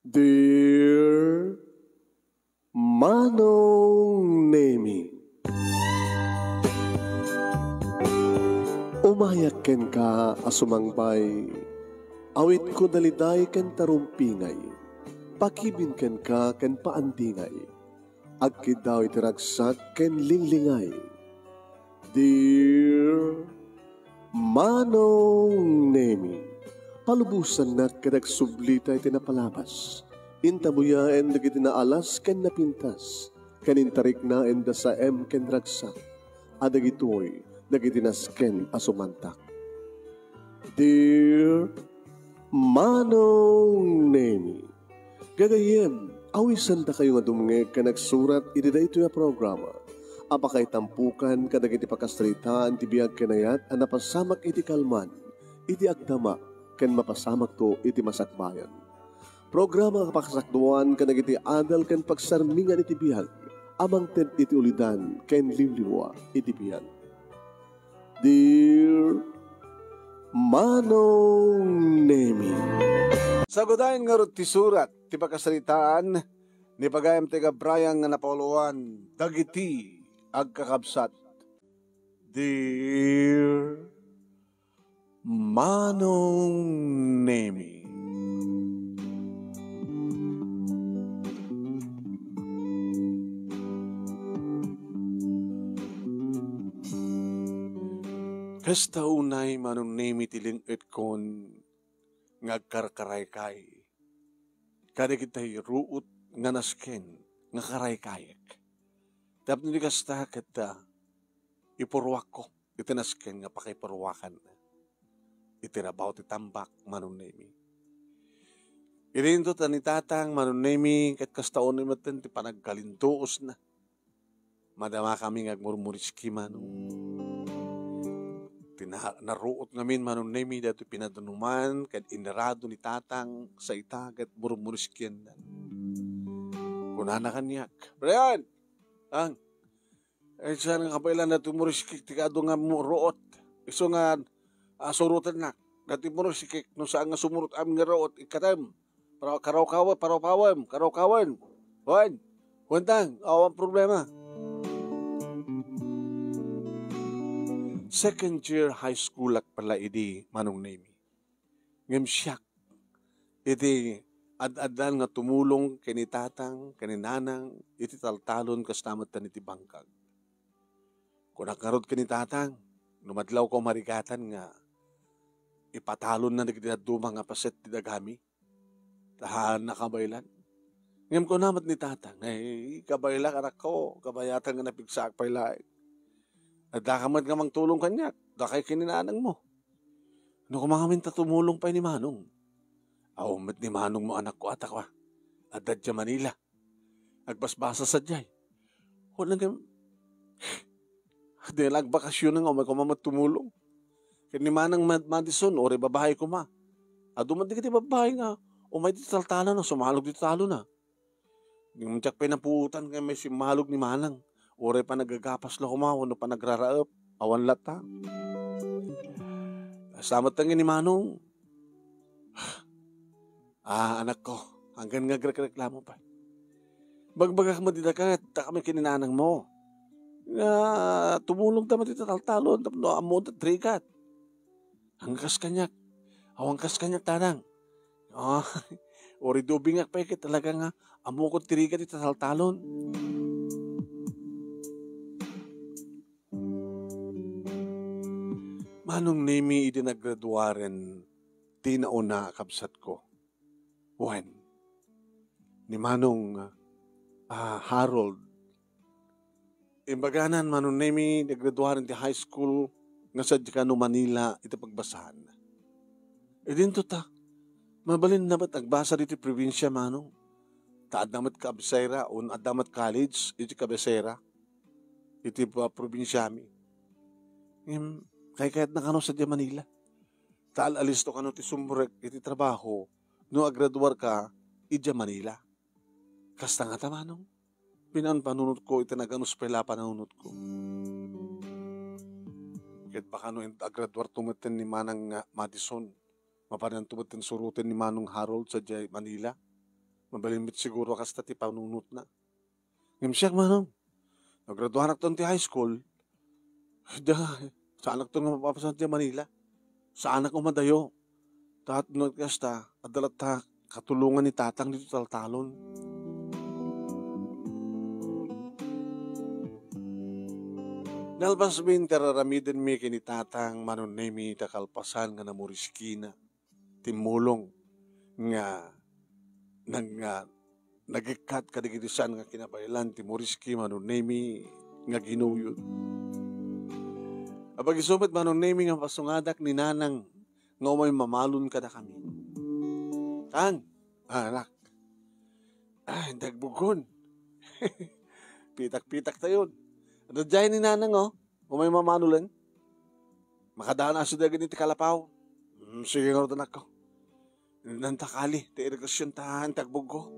Dear Manong Nemi, umayak ken ka asumangbay, awit ko daliday ken tarumpingay, pakibin ken ka ken paandingay, agkid daw itiragsak ken linglingay. Dear Manong Nemi, palubusan na kadag sublita iti napalabas. Intabuyaen dagiti naalas ken napintas. Kanintarik na enda sa ken ragsak. Adagitoy dagiti nasken asumantak. Dear Manong Nemi, gagayem, awisan ta kayo nga dumnge ka nagsurat iti daytoy a programa. Apakay tampukan kadag iti pakasritaan ti biag kenayat a napasamak iti kalman, iti agdama, ken mapasamak to iti masakbayan. Programa kapakasakduan kadag iti adal ken pagsarmingan iti biag, amang ted iti ulidan ken liwliwa iti biag. Dear Manong Nemi, sagudayan nga ti surat, ti pakasaritaan, ni pagayam ti Gabrayang nga napauloan, dagiti agkakabsat. Dear Manong Nemi, kasta unay Manong Nemi tilingit kon ngagkarkaray kay. Kada kita'y ruot nga nasken nga karay kayak. Tapos ni kasta kita ipurwak ko. Iti nasken nga pakipurwakan na. Itirabaw ti tambak Manong Nemi. Irinto ta ni tatang Manong Nemi kat kastaon ni maten ti panagkalintuos na. Madama kami ngagmurmuriski Manong. Naruot ngamin Manong Nemi dato pinadanuman kat inarado ni tatang sa itagat murmuriskian na. Kunana kanyak. Brian! Ang saan nga kapailan na tumuriskik tikado nga muruot. Iso nga surutan na. Dati muriskik no saan nga sumurot am nga root ikatem. Karawkawan. Juan! Huwantang, awang problema. Second year high school ak pala idi Manong Nemi. Ngem siyak. Iti ad-adan nga tumulong kini tatang, kini nanang, iti taltalon kastamat tan iti bangkag. Kung nakarod kini tatang, numadlaw ko marigatan nga ipatalon na nagdaduma nga paset ti dagami. Tahan na kabaylan. Ngem ko namat ni tatang, ay kabayla anak ko, kabayatan nga napigsak paylay. At dakamad nga mang tulong kanyak, dakay kininanang mo. Ano kumangamin ta tumulong pa ni Manong? Awamit ni Manong mo anak ko atak wa. At dadya Manila. Agbasbasa sa jay. Wala nga, di nagbakasyon nga, may kumamat tumulong. Kaya ni Manang Madison, ore babahay ko ma. Duman di ka di babahay nga, o may ditaltala na, sumalog di talo na. Yung tsak pinapuutan kaya may simalog ni Manang. Ore pa nagagapas la kumaw, ano pa nagraraap, awan lata. Samat tangin ni Manong. Anak ko, hanggang nagreklamo pa. Bagbagak mo didakat, ta kami kininanang mo. Tumulong tama dito taltalon, tapno amo at trikat. Hangkas kanyak, awangkas kanyak tanang. Ori dubingak pa ikit talaga nga, amo ko trikat dito taltalon. Manong Nemi idinagraduaren ti nauna kabsat ko. When? Ni Manong Harold. Imbaganan Manong Nemi nagraduaren ti high school nga sa Dicano, Manila iti pagbasahan. Dinto ta. Mabalin na ba't agbasa dito probinsya Manong? Ta adamat ka Abisera o adamat college iti Cabecera. Iti probinsyami. Kahit na kano sa Manila. Taal alisto kano ti sumurek iti trabaho, no agraduar ka, iti Manila. Kasta nga tamanong, panunot ko, iti nag-anuspela panunot ko. Kahit baka no agraduar tumaten ni Manang Madison, mapanan tumaten surutin ni Manong Harold sa Manila. Mabalimit siguro kasta ti panunot na. Ngam siya manong. Nagraduhan akton ti high school. Da, saan akton nga mapapasan ti Manila. Saan ako madayo. Tahat no kasta, adalat ta katulungan ni tatang dito taltalon. Nalbas bin teraramiden mi kini tatang manunemi takalpasan nga namuriskina. Timulong nga nagikat kadigitisan nga kinabailan ti Moriski manunemi nga ginuyod. Apag isumit manunemi nga pasungadak ni nanang nga umay mamalon kada kami. Tang, anak, dagbugon. Pitak-pitak tayo. Ano dyan ni nanang umay mamanulan. Makadaan aso dagan iti kalapaw. Sige nga rin ako. Nantakali, ti irigasyon tahan, tagbugo.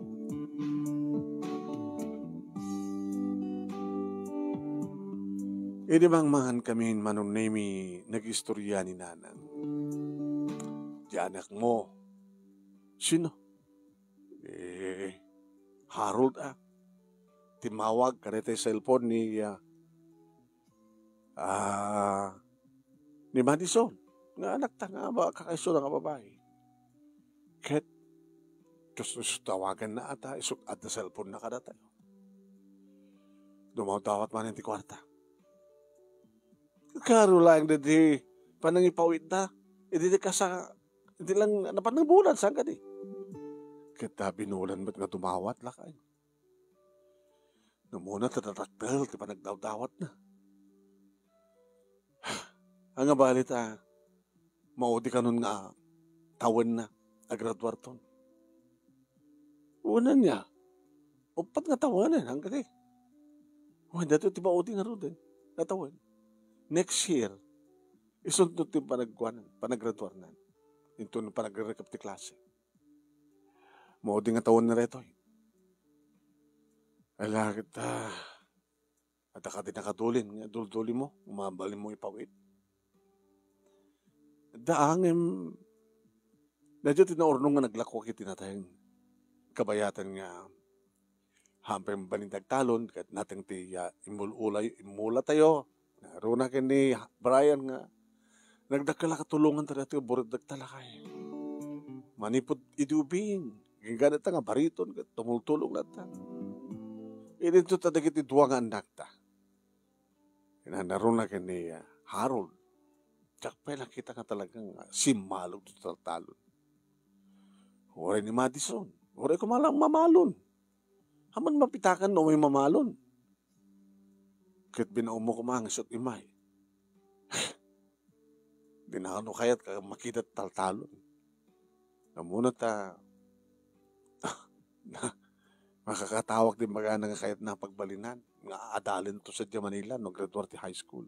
Idi bang mangan kami manunemi nag-istorya ni nanang. Di anak mo. Sino? Harold Timawag karete cellphone ni Madison. Nga anak ta nga ba kakaiso nga babae. Ket, gusto tawagan na ata, isuk at na cellphone na kada tayo. Dumaw-dawat man yung ti kwarta. Karo lang na di, panangipawit na, hindi ka sa, hindi lang, napanang bulan, saan ka di? Kita binulan ba't nga tumawat lakay. Namuna tatataktal, di pa nagdaw-dawat na. Ang abalit maudi ka nun nga, tawan na. Agraduarton. Una niya, upat nga tawanan hanggang dato ti maudi nga ro din. Natawan. Next year, isundot ti panagraduarnan. Ito na panagre-recap ti klase. Maudi nga taon na reto. Alakit at ka din nakatulin. Dul-duli mo, umabalin mo ipawit. Daangin Nadyo tinaurnong nga naglako kiti natayang kabayatan nga hampay mabalintag talon kat nating ti imula tayo. Naruna ni Brian nga nagdakala katulungan tayo ito burit dagtalakay. Manipod idubing. Ginggan ita nga bariton kat tumultulong nata. Ito tadag iti duwa nga anak ta. Naruna ni Harold. Tsakpay nakita nga talagang simalog ito talon. Oray ni Madison. Oray ko malang mamalon. Haman mapitakan na may mamalon. Kahit binaon mo kumangasot imay. Dinakano kaya't makita taltalon. Namuna makakatawag din baga nga kaya't na pagbalinan. Nga adalin to sa Manila no graduate high school.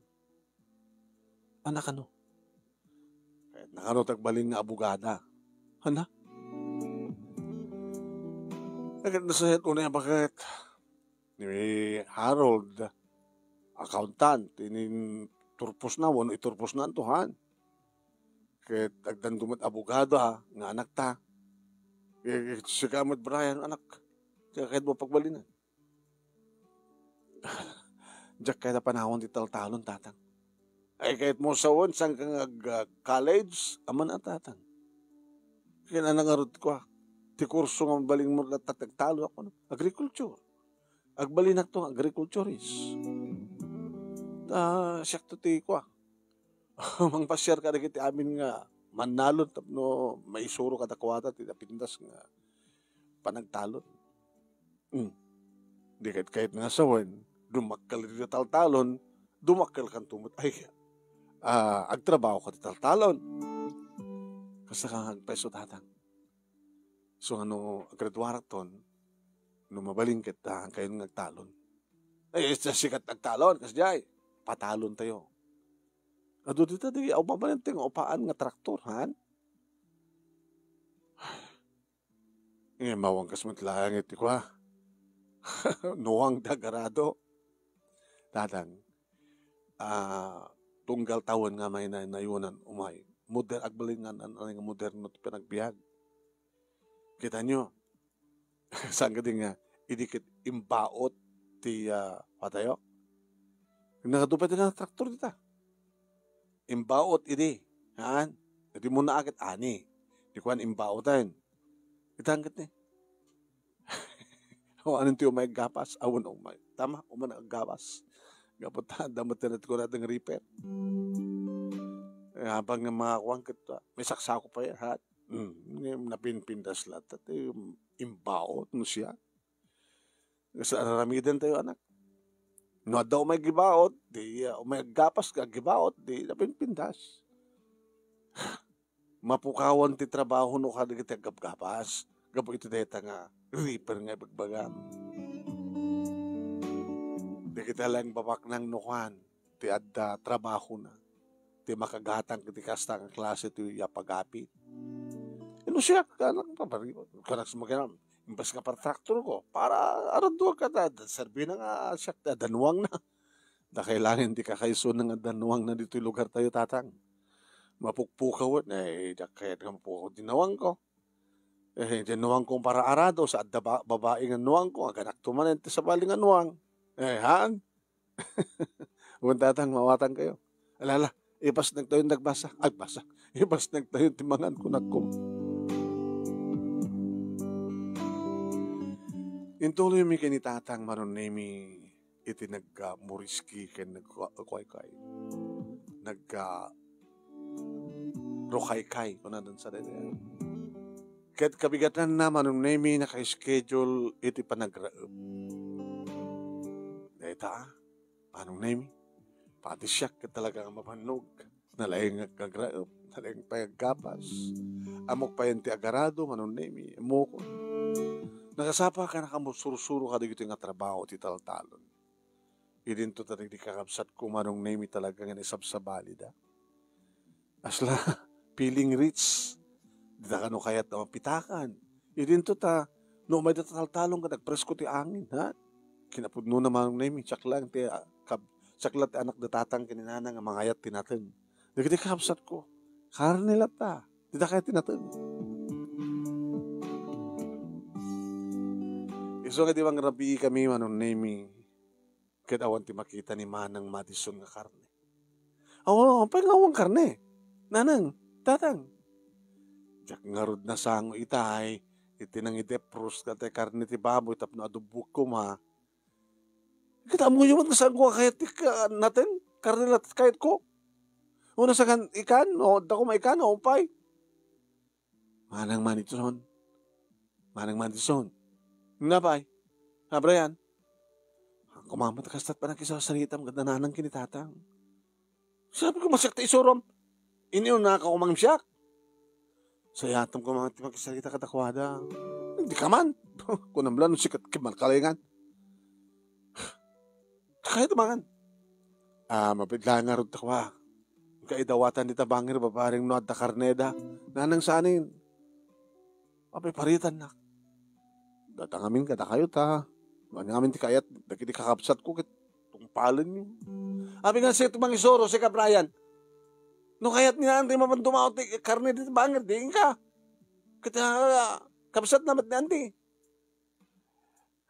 Anak ano? Kahit nakano tagbalin nga abogada. Hana? Agad na sa heto na bakit ni Harold, accountant, turpos na, wano iturpos na ang tuhan. Kahit agdan dumat abogado nga anak ta. Si Kamat Brian, anak, kahit mo pagbalinan. Diyak kaya na panahon di taltalon, tatang. Ay kahit mo sawon, sang kang college, aman ang tatang. Kaya na nangarod ko ti kurso nga mabaling mo tatagtalo ako. Agriculture. Agbalin na ito, agriculturist. Siyak to ti ko Mang pasyar ka na kiti amin nga manalon tapno maisuro ka takwata ti napindas nga panagtalon. Di kahit nga sawan, dumakkal dito taltalon, dumakkal kang tumot. Ay, agtrabaho ka ti taltalon. Kasi kang agpeso tatang. So graduaraton, mabaling kita, kayo nagtalon. Ay, sikat nagtalon, kasi jay, patalon tayo. Ado dito, ako mabalin tayo, upaan nga traktor, han? Mawang kasmatlang iti ko, nuwang dagarado. Tatang, tunggal tawon nga may nayunan, umay. Agbalin nga, moderno ito pinagbiag. Kita nyo, Saan ka din nga, idikit imbaot ti patayo. Nakadupad na traktor dita. Imbaot idi. Haan? Hindi mo na agad ani. Di ko imbaotan. Itangkat ni. O anong tiyo may gapas? Awon o may. Tama, uman ang gapas. Gaputan, damat na ko natin repair. Habang nga mga kuwang kita, may saksako pa yan, hat. Napinpindas lahat. At imbaot mo siya. Sa aramidan tayo, anak. No daw may gibaot, di may gapas ka gibaot, di napinpindas. Mapukawan ti trabaho no kada kita gabgapas. Gabo ito deta nga reaper nga bagbagam. Di kita lang babak ng nukan, ti adda trabaho na. Ti makagatang kiti kasta nga klase ti yapagapi. Ino siya kanak paparibo. Kanak sumaganam. Imbas nga para traktor ko, para aranduan ka na, serbi na nga siya, danuwang na. Da kailangan di ka kaiso na nga danuwang na dito yung lugar tayo tatang. Mapukpukaw, kaya nga mapukaw dinawang ko. Dinuwang ko para arado, sa adda babae nga nuwang ko, aganak tumanente sa baling nga nuwang. Haan? Huwag tatang, mawatang kayo. Alala, ibas nagtayo nagbasa. Ay, basa. Ibas nagtayo timangan ko nagkum. Intuloy mi kanitatang marunemi iti nagmuriski ken nagkuay-kuay. Rokay-kay kung nandun sa dede. Ket kabigatan na marunemi naka-schedule iti panagraep. Deta marunemi pati siya ket talaga mapanog. Nalaing kagraep, nalaing payaggapas. Amok pa ti agarado marunemi, amok nakasapa ka na kamusursuro ka dito nga trabaho ti taltalon. Idin to tanig di kakabsat ko manong name talaga nga isabsabali da. Asla, feeling rich. Di na kano kayat na mapitakan. Idin to ta, no may taltalon ka nagpresko ti angin, ha? Kinapudno na manong name, tsak lang ti anak datatang kininana nga mangayat tinatin. Di kakabsat ko, karnila ta, di na kaya tinatin. Iso nga di bang rabi kami manong name kadawan ti makita ni Manang Madison nga karne. Ang pangawang karne. Nanang, tatang. Diyak nga rod na sango itay, iti nang idepros kate karne ti baboy tapno adubuk ko ma. Kita mo yung nga sango kayat ti natin, karne lahat kayat ko. Una sa ikan, o dako maikan, o umpay. Manang Madison. Manang Madison. Nga ba ay? Brian, kumamat kastat pa na kisasalitam ganda nanang kinitatang. Sabi ko masakta isurom. Iniyo na ka kumang siyak. Sayatam kumamat makisalita katakwada. Hindi ka man. Kunamlan sikat kiman kalingan. Kaya tumangan. Mapidla nga rin takwa. Kaidawatan dita bangir babaring nuad da karneda. Nanang sanin. Apay paritan na. Datangamin ka da kayo ta. Ngamin ti kayat. Daki di kakapsat ko kit tungpalan niyo. Abi nga siya tumang isoro si Brian. No kayat niya anti mapantumaw ti karne dito bangir. Diin ka. Kita kapsat namat ni anti.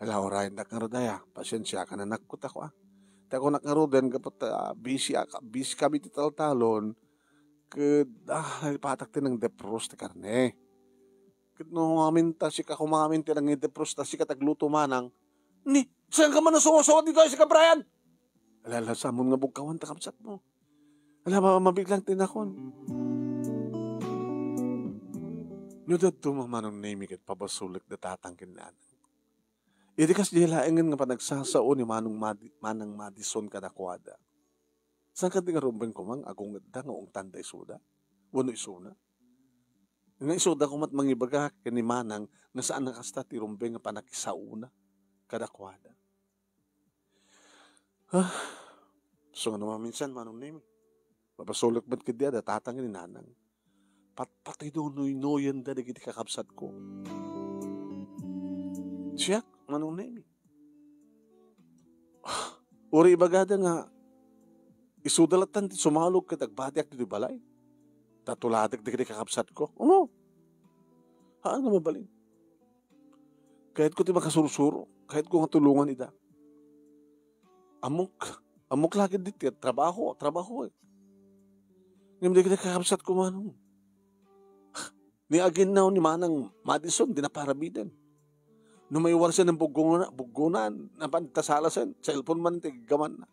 Ala orayin na kang rodaya. Pasyensya ka na nakut ako Tako nakaroden kapag busy kami ti taltalon. Patak ti ng depros ti karne. Kit no ngamin ta si kakumamin ti ng depros ta si katagluto manang. Ni, saan ka man nasuwasawa dito si Brian? Alala, samon nga bugkawan ta kapsat mo. Ala, mabiglang tinakon. Nudad tumamanong naming at pabasulik na tatangkin na. Idi kas dilaengan nga panagsasao ni Manang Madison kadakwada. Saan ka di nga rumbeng kumang agong ganda nga ong tanda isuda? Wano isuna? Nga isuda kumat mangibaga ni Manang na saan nakasta ti rumbeng nga panakisauna kadakwada. So nga naman minsan manong name. Papasulik ba't kidya da tatang ni Nanang. Patay doon nuy-nuyan da nagiti kakabsat ko. Siyak, manong name. Uri ibagada nga isudalatan ti sumalog katagbadyak ti balay. Tatuladag di kakabsat ko. Ano? Haan nga mabalin. Kahit ko ti makasurusuro, kahit ko nga tulungan ida. Amok lagi dito, trabaho eh. Ngayon di kita kakabsat ko manong. Ni aginaw ni Manang Madison, di na parabidan. No may warsa ng bugunan, na pantasalasan, cellphone man, tigaman na.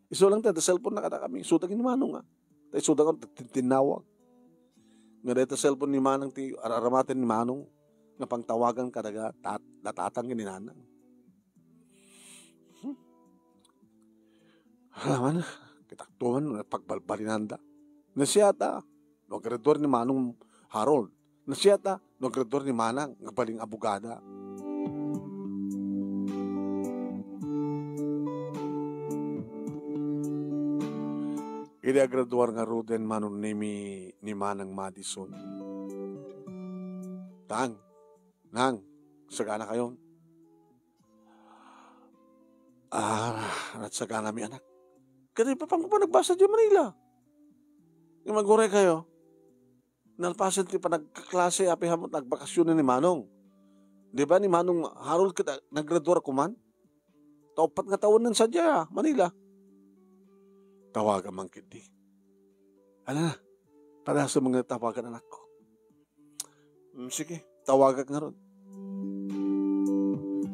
Iso lang tayo, cellphone na kada kami. Sutagin ni Manong nga. Tayo sutagin, tinawag. Nga dito cellphone ni Manang, araramatin ni Manong, nga pangtawagan kadaga, natatangin ni Nanang. Alaman, kitaktuhan, pagbalbalinanda. Nasiyata, nagredor ni Manong Harold. Nasiyata, nagredor ni Manang, nga baling abogada. Ili agraduar nga Ruden Manong ni Manang Madison. Nang, sagana kayon. Nagsagana mi anak. Kaya pa nagbasa di Manila. Yung maguray kayo, nalpasan ti pa nagkaklase, api hamot nagbakasyon ni Manong. Di ba ni Manong Harold kita naggraduar kuman? Taupat nga taon ng sadya, Manila. Tawagan man kiti. Ala na, para sa mga tawagan anak ko. Sige, tawagan nga ron.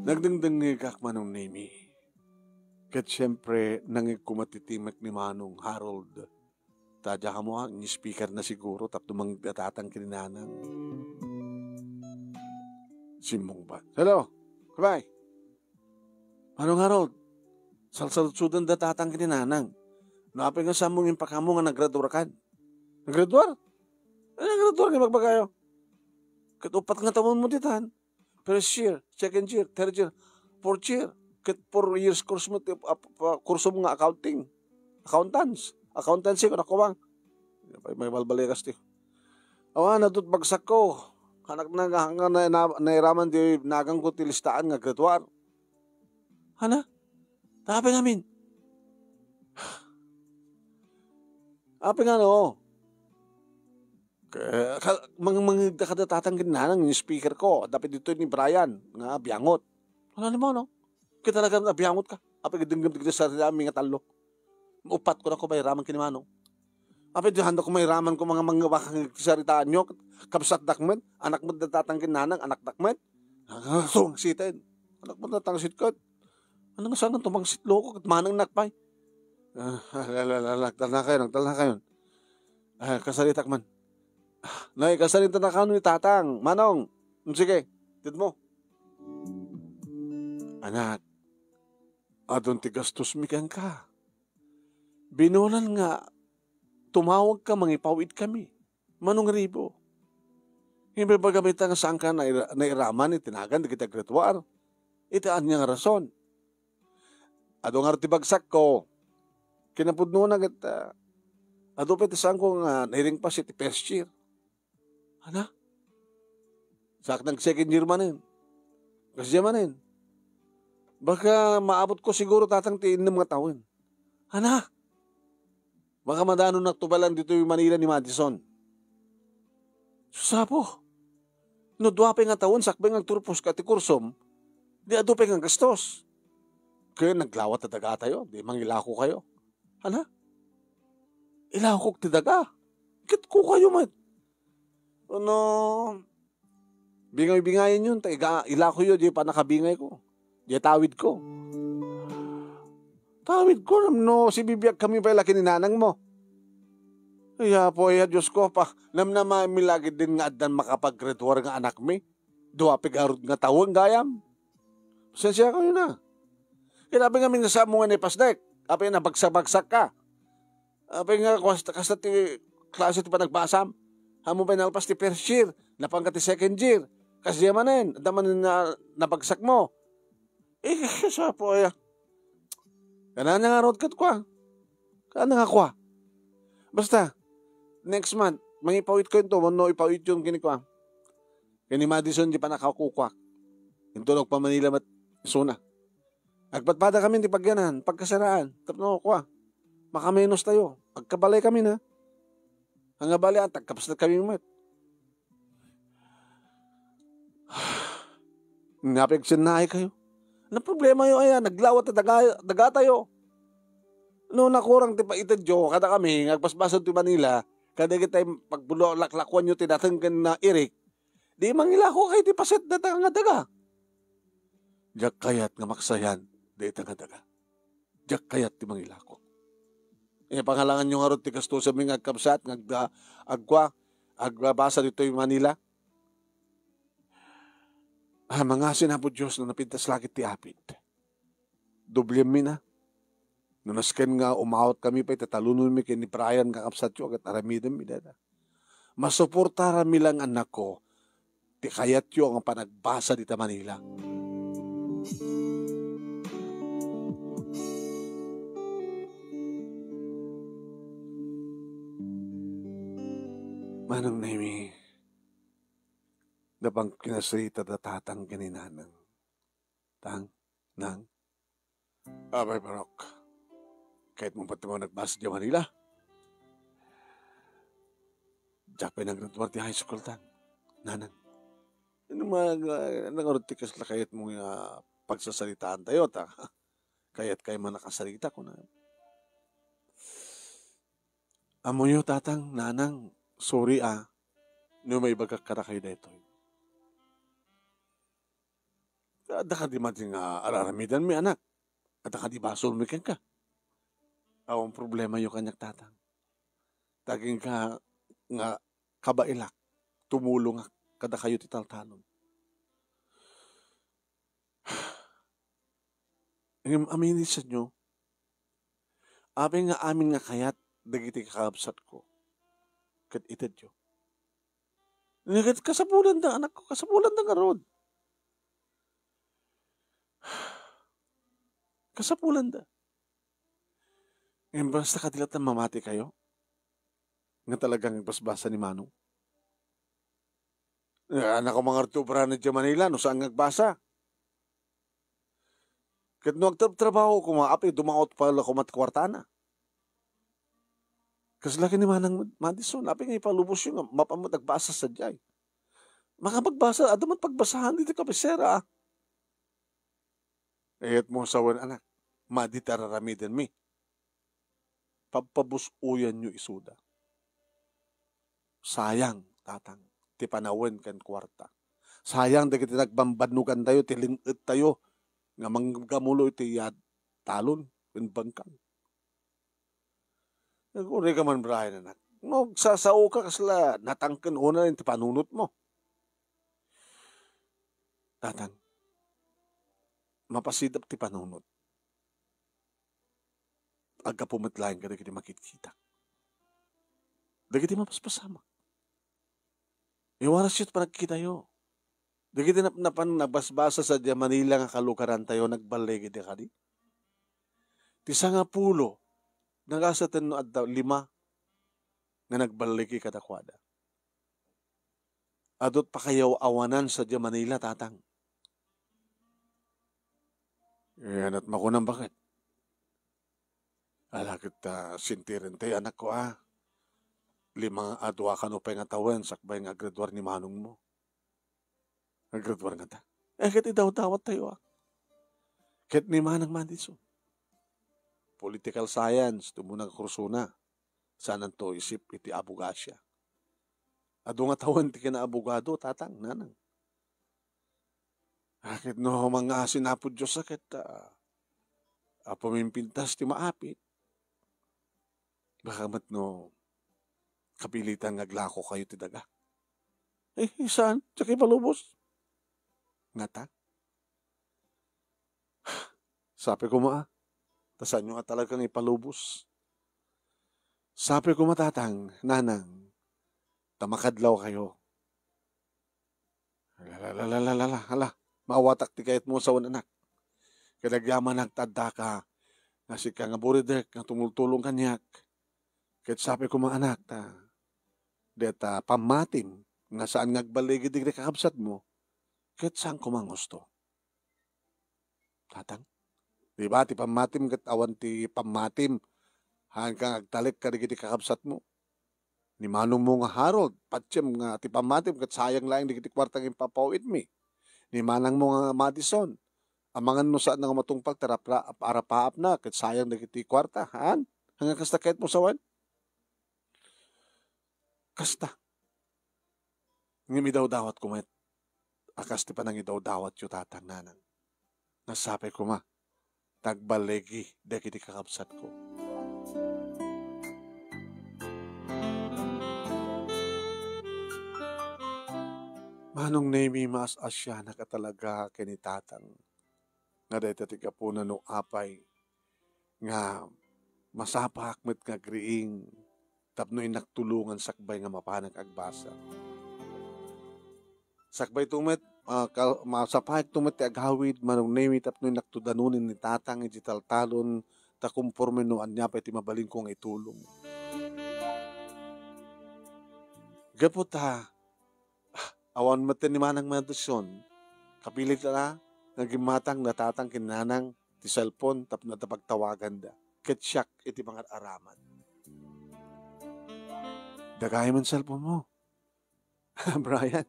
Nagdangdangig ak Manong Nemi. Kat siyempre, nangikumatitimak ni Manong Harold. Tadya ka mo ang speaker na siguro, tapos mangdatatang kininanang. Simong ba? Hello, kabay. Manong Harold, salsalutsudan datatang kininanang. Napay nga sa mong impakamo nga naggraduar kan. Naggraduar? Naggraduar nga magbagayo. Katupat nga taon mo ditan. First year, second year, third year, fourth year. Kat 4 years course mo, kurso mo nga accountancy ko nakuwang. May balbalikas ti. Awa, natut bagsak ko. Hanak na nga nairaman di nagang ko tilistaan nga graduar. Hana? Tabi namin. Api nga no. Mga kadatatang ginanang yung speaker ko. Dapat dito ni Brian nga biyangot. Ano mo no? Kita talagang biyangot ka. Api gidinggam dito sa rami nga talo. Upat ko na ko may raman kinimanong. Api di handa ko may raman ko mga bakang saritaan nyo. Kapsat dakmet. Anak mo datatang ginanang. Anak dakmet. Tungsitin. Anak mo datangsit ko. Ano nga saan tumangsit loko? At manang nakpay. Nagtal na kayo. Kasalitak man. Nay, kasalita na ka ni tatang. Manong, sige, tit mo. Anak, adon ti gastos mikan ka. Binulan nga, tumawag ka, mangipawid kami. Manong ribo. Hindi ba gamitan nga saan ka nairaman, itinagan, di kita graduar. Itaan niya nga rason. Adong nga bagsak ko. Kinapudno na kita. Ado pa saan ko nga nairing pa si first year. Ana? Sak nag second year manin. Kasi manin. Baka maabot ko siguro tatang tiin ng mga taon. Ana? Baka madano nagtubalan dito yung Manila ni Madison. Sapo. No duwape nga taon, sakbay nga turpos ka ti kursom, di adupe nga gastos. Kaya naglawat na daga tayo, di mangilako kayo. Ana? Ilakok ti daga. Kit ko kayo man. Ano? Bingay-bingayin yun. Ilako yun, di pa nakabingay ko. Di tawid ko. Tawid ko, no, si bibiyag kami pa laki ni nanang mo. Iya po, Diyos ko pa. Namnama mi lagi din nga adan makapag-graduar nga anak mi. Dua pigarod nga tawang gayam. Sensya kayo na. Kinabi nga minasa mo nga ni Pasdek. Api na bagsak-bagsak ka. Api nga kasta ti klase ti pa nagbasam. Hamo ba nalpas ti first year. Napangka ti second year. Kasi yamanin. Daman na nabagsak mo. Sa po ya. Kana nga road cut ko. Kana nga ko. Basta. Next month. Mangipawit ko ito. Mano ipawit yung kinikwa. Kani Madison di pa nakakukwak. Intulog pa Manila mat suna. Agpatpada kami di pagyanan. Pagkasaraan. Tapno ko. Makamenos tayo. Pagkabalay kami na. Ang abali at tagkapos na kami mat. Napigsinay kayo. Ano problema yun? Ayan, naglawat na daga tayo. No, nakurang ti paitad jo, kada kami, nagpasbasan ti Manila, kada kita pagbulo laklakwan nyo tinatanggan na irik, di mangila ko kayo ti paset na nga daga. Diyak kayat nga maksayan, di nga daga. Diyak kayat ti mangila ko. Pangalangan nyo nga ron ti kasto sa mga agkabsat, agbabasa dito yung Manila. Mga sinapod Diyos na napintas langit ti apid. Doblem mi na. Nanasken nga umawat kami pa itatalunon mi kini Brian kakapsat yo at aramidem mi dada. Masuportara mi lang anak ko ti kayat yo ang panagbasa dita Manila. Manang Naimi, dabang kinasrita datatang kininanang. Nang, abay barok, kahit mong pati mo nagbasa di Manila, diyak pa naggraduar ti high school nanang. Ano nangarutikas la kayat mong pagsasalitaan tayo, kayat kayo man nakasalita ko na. Amo nyo tatang, nanang, sorry no may bagak karakay na ito. Ada ka di mating araramidan mi anak. Ada ka di basol mi ka. Ang problema yung kanyak tatang. Taging ka nga kabailak. Tumulong kada kayo titaltalon. Aminin sa nyo. Amin nga amin nga kayat dagiti kakabsat ko. Kat itad yo. Kasapulan na anak ko. Kasapulan na nga rod. Kasapulan da. Ngayon basta kadilat na mamati kayo? Nga talagang basbasa ni Manong? Anak ko mga artubra na dyan Manila, no saan nagbasa? Kat no agtrabaho ko mga api, dumaot pala ko matkwartana. Kasi laki ni Manang Madison, api nga ipalubos yung mapamot nagbasa sa diyay. Makapagbasa, adamat pagbasahan dito kabisera. Ayat mo sawan anak, maditararamidan mi. Papabusuyan nyo isuda. Sayang, tatang, ti panawen kan kwarta. Sayang, dagiti nagbambanugan tayo, tilingit tayo, nga manggamulo iti talon, in bangkang. Nag-uri ka man, Brian, anak. No, sasao ka kasla, natangkan una rin ti panunot mo. Tatang, mapasidap ti panunot. Agka pumatlayan ka, dagiti makikita. Dagiti mapaspasama. Iwaras yun pa nagkita yo. Dagiti nabasbasa sa Manila nga kalukaran tayo, nagbalay giti ka di. Ti sangapulo, nagasatan no at 5 nga nagbalay ki kadakwada. Adot pa kayaw awanan sa Manila, tatang. Yan at makunang bakit? Alakit sintirin tayo, anak ko 5 adwa ka no pa nga tawen, sakbay nga graduar ni Manong mo. Nag-graduar nga ta. Kat idaw-dawat tayo Kat ni Manang Madison. Political science, tumunang kursuna. Sanan to isip iti abogasya. Ado nga tawen ti kina abogado, tatang, nanang. Akit no mga sinapod Diyos sakit, pamimpintas ti maapit. Baka mat no, kapilitan ngaglako kayo ti daga. Saan? Tsaka ipalubos. Nga ta? Sabi ko tasan nyo nga talagang ipalubos. Sabi ko matatang, nanang, tamakadlaw kayo. Hala, mawatak ti kayat mo sa anak. Kadagyaman nagtadda ka, nga si ka nga buridek, nga tumultulong kanyak. Kahit sabi ko mga anak, deta pamatim, nga saan ngagbaligi di kakabsat mo, kahit saan ko mang gusto. Tatang, di ba, ti pamatim, kat awan ti pamatim, hanggang agtalik ka di kakabsat mo. Ni Manong mo nga Harold, patsem nga ti pamatim, kat sayang lang di kiti kwartang impapawit mi. Ni manang mo nga Madison. Amangan mo saan nga matungpag para paap na. Kat sayang na kiti kwarta. Haan? Hanggang kasta kahit mo sawan? Kasta. Ngami daw dawat kumet. Akas ti pa nang idaw dawat yu tatang nanang. Nasapay ko ma. Tagbalegi. Dek iti kakabsat ko. Manong nemi mas asya na ka talaga kinitatang. Nga dahil tatika po na no apay. Nga masapak met nga griing. Tapno inaktulungan sakbay nga mapanag agbasa. Sakbay tumet, masapak tumet ti aghawid, manong nemi tapno inaktudanunin ni tatang iti taltalon, takumporme no anya pa iti mabaling kong itulong. Gapot ha, awan matin ni manang Madison, kapilit na, nagimatang natatang kinanang ti cellphone tapno napagtawagan da. Ketsyak iti mga araman. Dagay man cellphone mo. Brian.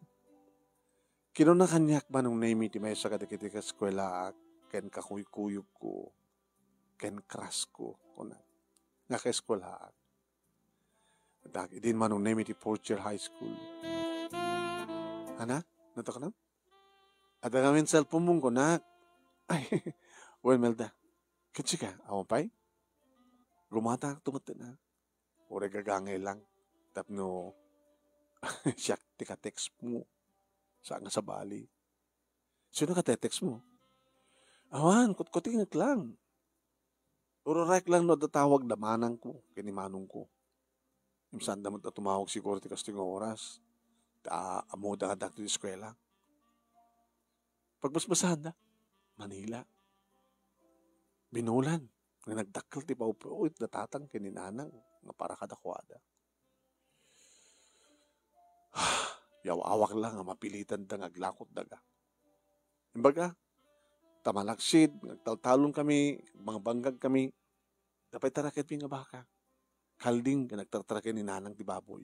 Kino na kanyak ba nung name iti may sa kadikiti ka eskwela ken kakuyukuyuk ko ken kras ko kuna nga ka eskwela idin man nung name iti fourth year high school. Ana? Nato ka na? Ada ngamin cellphone mong kunak. Ay, well, Melda. Kitsi ka, awang pay? Gumata tumatin na. Ure gagangay lang. Tapno, siyak tika text mo. Saan nga sa Bali. Sino ka text mo? Awan, kutkutingit lang. Urorek lang no datawag na manang ko, kinimanong ko. Yung saan damot na tumawag siguro ti kasting oras. Amo da nga dakto di eskwela. Pagbasbasahan na, Manila. Binulan. Nga nagdakkel ti paupuit natatang kininanang nga para kadakwada. Yaw-awak lang nga mapilitan da nga aglakot daga. Imbaga, tamalaksid, nagtaltalon kami, mga banggag kami, dapat tarakit nga baka. Kalding, nagtartarakin ni nanang ti baboy.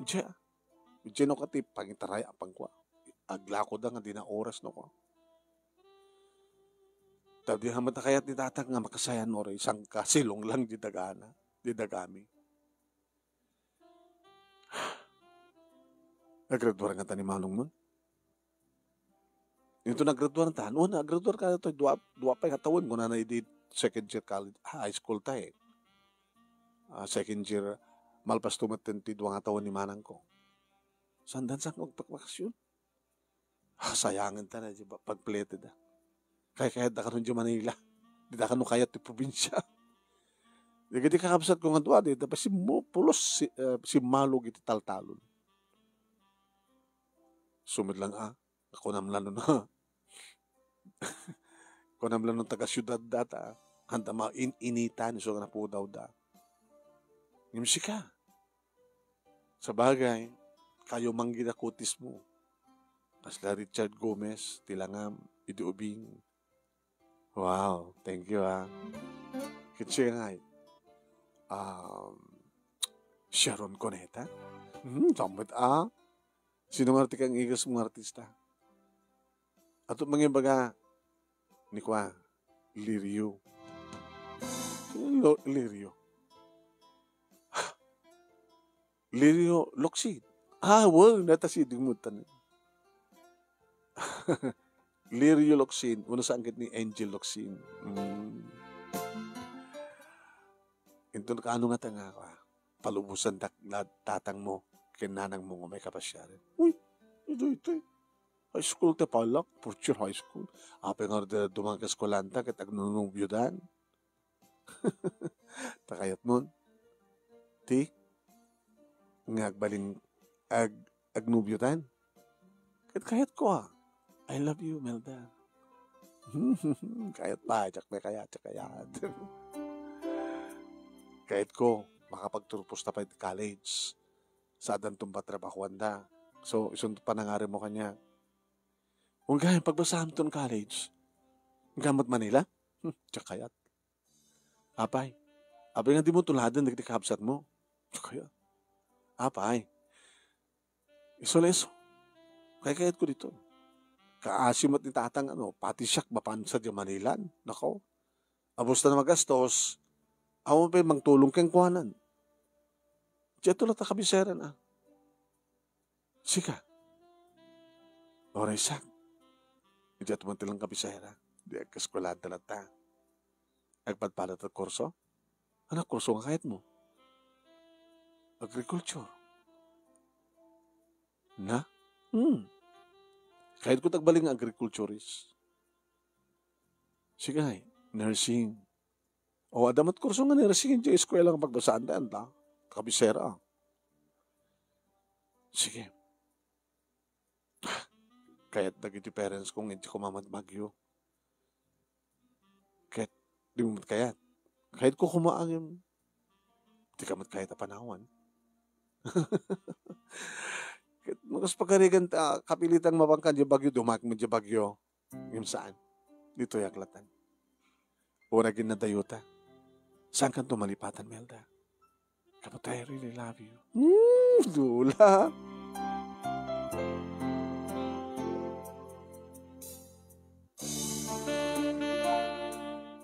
Diyan no katip, pangitaray ang pangkwa. Aglakod da nga di na oras no ko. Tabi hamat na kayat ni tatang nga makasayan no rin, isang kasilong lang di dagana, di dagami. Naggraduar nga ta ni Manong nun. Ito naggraduar ta. Ano, naggraduar ka na ito. Dua pa yung katawan ko na na-edit second year college, high school tayo. Second year, malpas tumatin ti dua nga taon ni Manang ko. Sandan sa magpakbakasyon. Sayangan ta na, pagpleted da. Kaya da ka nun di Manila. Di da ka nun kaya ti probinsya. Di kakabsat ko nga dua, di da pa si pulos si Malog iti taltalon. Sumid lang ako namlan nun ako namlan nun taga-syudad data handa initan so na po daw da ngimsi ka sa bagay kayo manggida kutis mo kasla Richard Gomez tilangam iduubing wow thank you kitsi nga Sharon Cuneta sambat sino nga artikang igas mong artista? At mga baga, ni kwa, Lirio. Lirio. Lirio Loksid. Well, natasidig mo tanin. Lirio Loksin. Una sa angkit ni Angel Loksin. Ito kaano nga tanga ka? Palubusan tatang mo. Kinanang mo nga may kapasyaran. Uy, ito. High school te palak, Fortune High School. Apa nga dumang ka eskolanta kat agnunong byudan. Takayat nun. Ti, nga agbaling agnubyudan. Kat kayat ko I love you, Melda. Kayat pa, tsak may kayat. Kayat ko, makapagturpos na pa yung college. Sa adan tumba trabahuan da. So, isun panangari mo kanya. Kung gaya, pagbasahan itong college, gamot Manila, tsakayat. Apay nga di mo tuladan, nagdikabsat mo. Tsakayat. Apay. Iso-leso. Kayat ko dito. Kaasim at ni tatang pati siyak mapansa di Manilan. Nako. Abos na magastos. Awon pa mang tulong keng kuhanan. Diyan tulad na kabisera na. Sika. Oray sak. Diyan tumantilang kabisera. Diyan kaskwalahan talata. Agpadpalat at kurso. Anak, kurso nga kahit mo. Agriculture. Na? Kahit ko tagbaling ang agriculturist. Sige, nursing. O adamat kurso nga nursing yung eskwela ng pagbasaan daan ta. Kabisera. Sige. Kahit nagiti parents kong hindi ko mamadmagyo. Kahit di mo matkayat. Kahit ko kumaangin. Di ka matkayat na panawan. Mas pagkarigan kapilitang mabangkan di bagyo, dumak mo di bagyo. Yung saan? Dito yaklatan. Una ginadayuta. Saan ka tumalipatan, Melda? Kapag I really love you. Dula.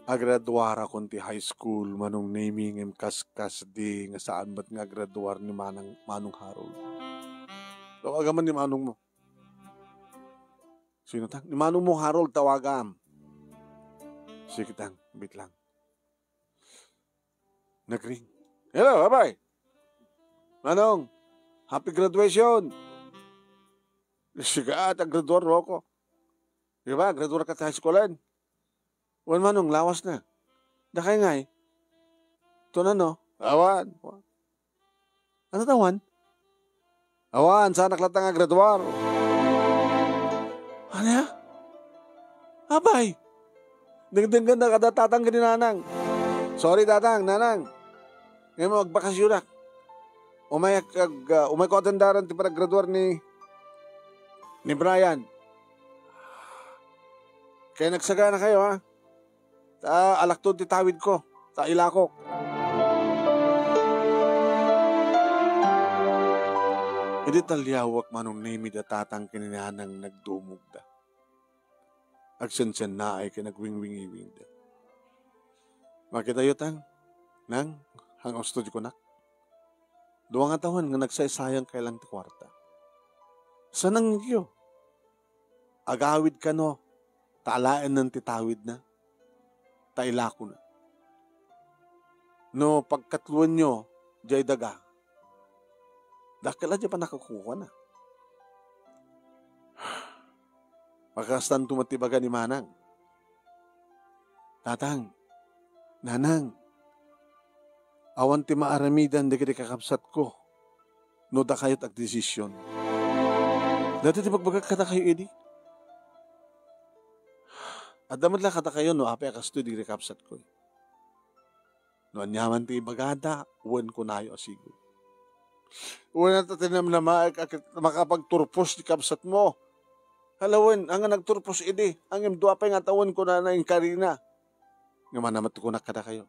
Agraduara kon ti high school manong naming kaskas di nga saan ba't nga graduar ni Manong Harold. Tawagaman ni Manong mo. Sino tang? Ni Manong mo Harold tawagam. Sige tang, bit lang. Nagring. Hello, abay. Manong, happy graduation. Sige at graduar ro ko. Diba, graduar ka sa high schoolan. Wan Manong, lawas na. Dakay ngay. Ito na no. Awan. Ano tawan? Awan, saan naklatang nga graduar? Ano ya? Abay. Dengdeng ganda kada tatang ka ni nanang. Sorry tatang, nanang. Ngayon mo magbakasyon na. Umay ko atendaran ti para graduar ni Brian. Kaya nagsaga na kayo ha. Alaktod ti tawid ko. Sa ilakok. Hindi talyawak manong nimi da tatang kininanang nagdumog da. Agsensen na ay kinagwing-wingi-wing da. Makita yu tang? Nang hang studio ko nak. Duwa nga taon nga nagsaysayang kailang ti kwarta. Sanang iyo? Agawid ka no. Taalain ng titawid na. Tailako na. No, pagkatluan nyo, jay daga. Dakala dyan pa nakakuha na. Pagkastan tumatibaga ni Manang. Tatang, nanang, awan ti maaramidan di kiti kakapsat ko. No da kayot ag desisyon. Dati ti pagbagag kata kayo, edi? At damad lang kata kayo, no, api akasto di kakapsat ko. No, anyaman ti bagada, uwan ko na yo asigo. Uwan na tatinam na makapagturpos di kapsat mo. Halawin, ang nagturpos edi, ang imduapay nga tawon ko na yung karina. Nga manamat ko na kada kayo.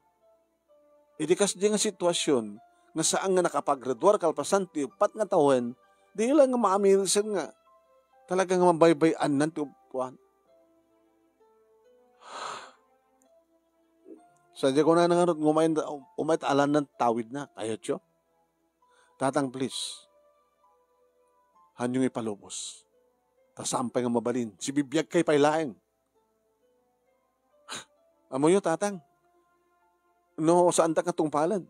Edi kas di nga sitwasyon, nga saan nga nakapaggraduar kalpasan ti upat nga tawon, di lang nga maamilsan nga. Talagang mabaybayan ng tupuan. Sadya ko na nangarot, umayt alan ng tawid na. Ayot yo. Tatang, please. Hanyong ipalubos. Tasampay nga mabalin. Si bibiyag kay pailaeng. Amo yo, tatang. No, saan ta katungpalan?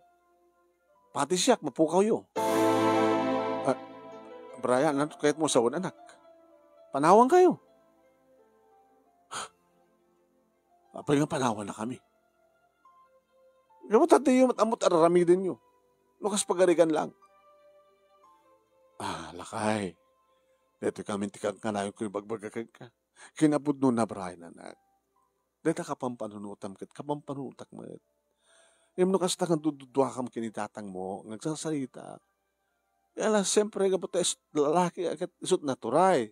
Pati siyak, mapukaw yo. Brian, ano kahit mo sa anak? Panawang kayo. Apay nga panawan na kami. Yung tatay yung amot araramidin nyo. Lukas pagarigan lang. Lakay. Dito kami tikang kanayon ko yung bagbagakag ka. Kinapod nun na Brian, anak. Dito kapampanunutam kat, kapampanunutak mo. Yung lukas na kang dududwa kam kinitatang mo, nagsasalita. Kaya siyempre, kapag lalaki, agad isot naturay.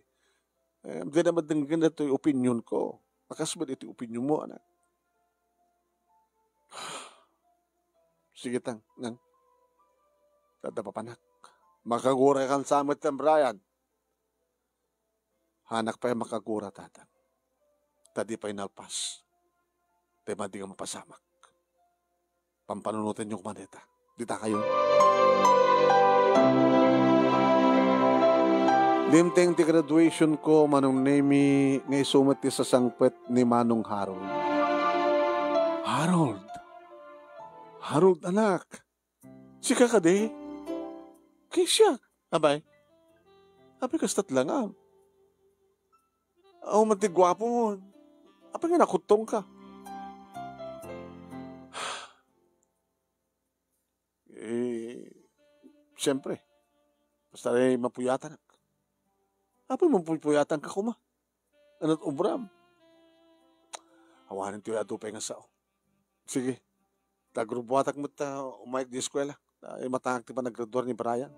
Hindi naman dinggan na ito yung opinion ko. Makasabad ito yung opinion mo, anak. Sige tang, nang. Tadapapanak. Makagura kang samit kang Brian. Hanak pa yung makagura, tatang. Tadi pa inalpas. Tema di ka mapasamak. Pampanunutin yung kumaneta. Dita kayo. Limteng ti graduation ko, Manong Nemi, ngay sumati sa sangpet ni Manong Harold. Harold? Harold, anak. Sika ka di? Kay siya. Abay? Abay kastat lang ah. Ako matigwapo mo. Abay nga nakutong ka. Siyempre. Basta rin mapuyatan. Abay mapuyatan ka kuma. Anot ubram. Hawanin tiyo ato pa nga sao. Sige. Tagrubuatak mo ta umayag di eskwela. Matangag ti pa naggraduar ni Brian.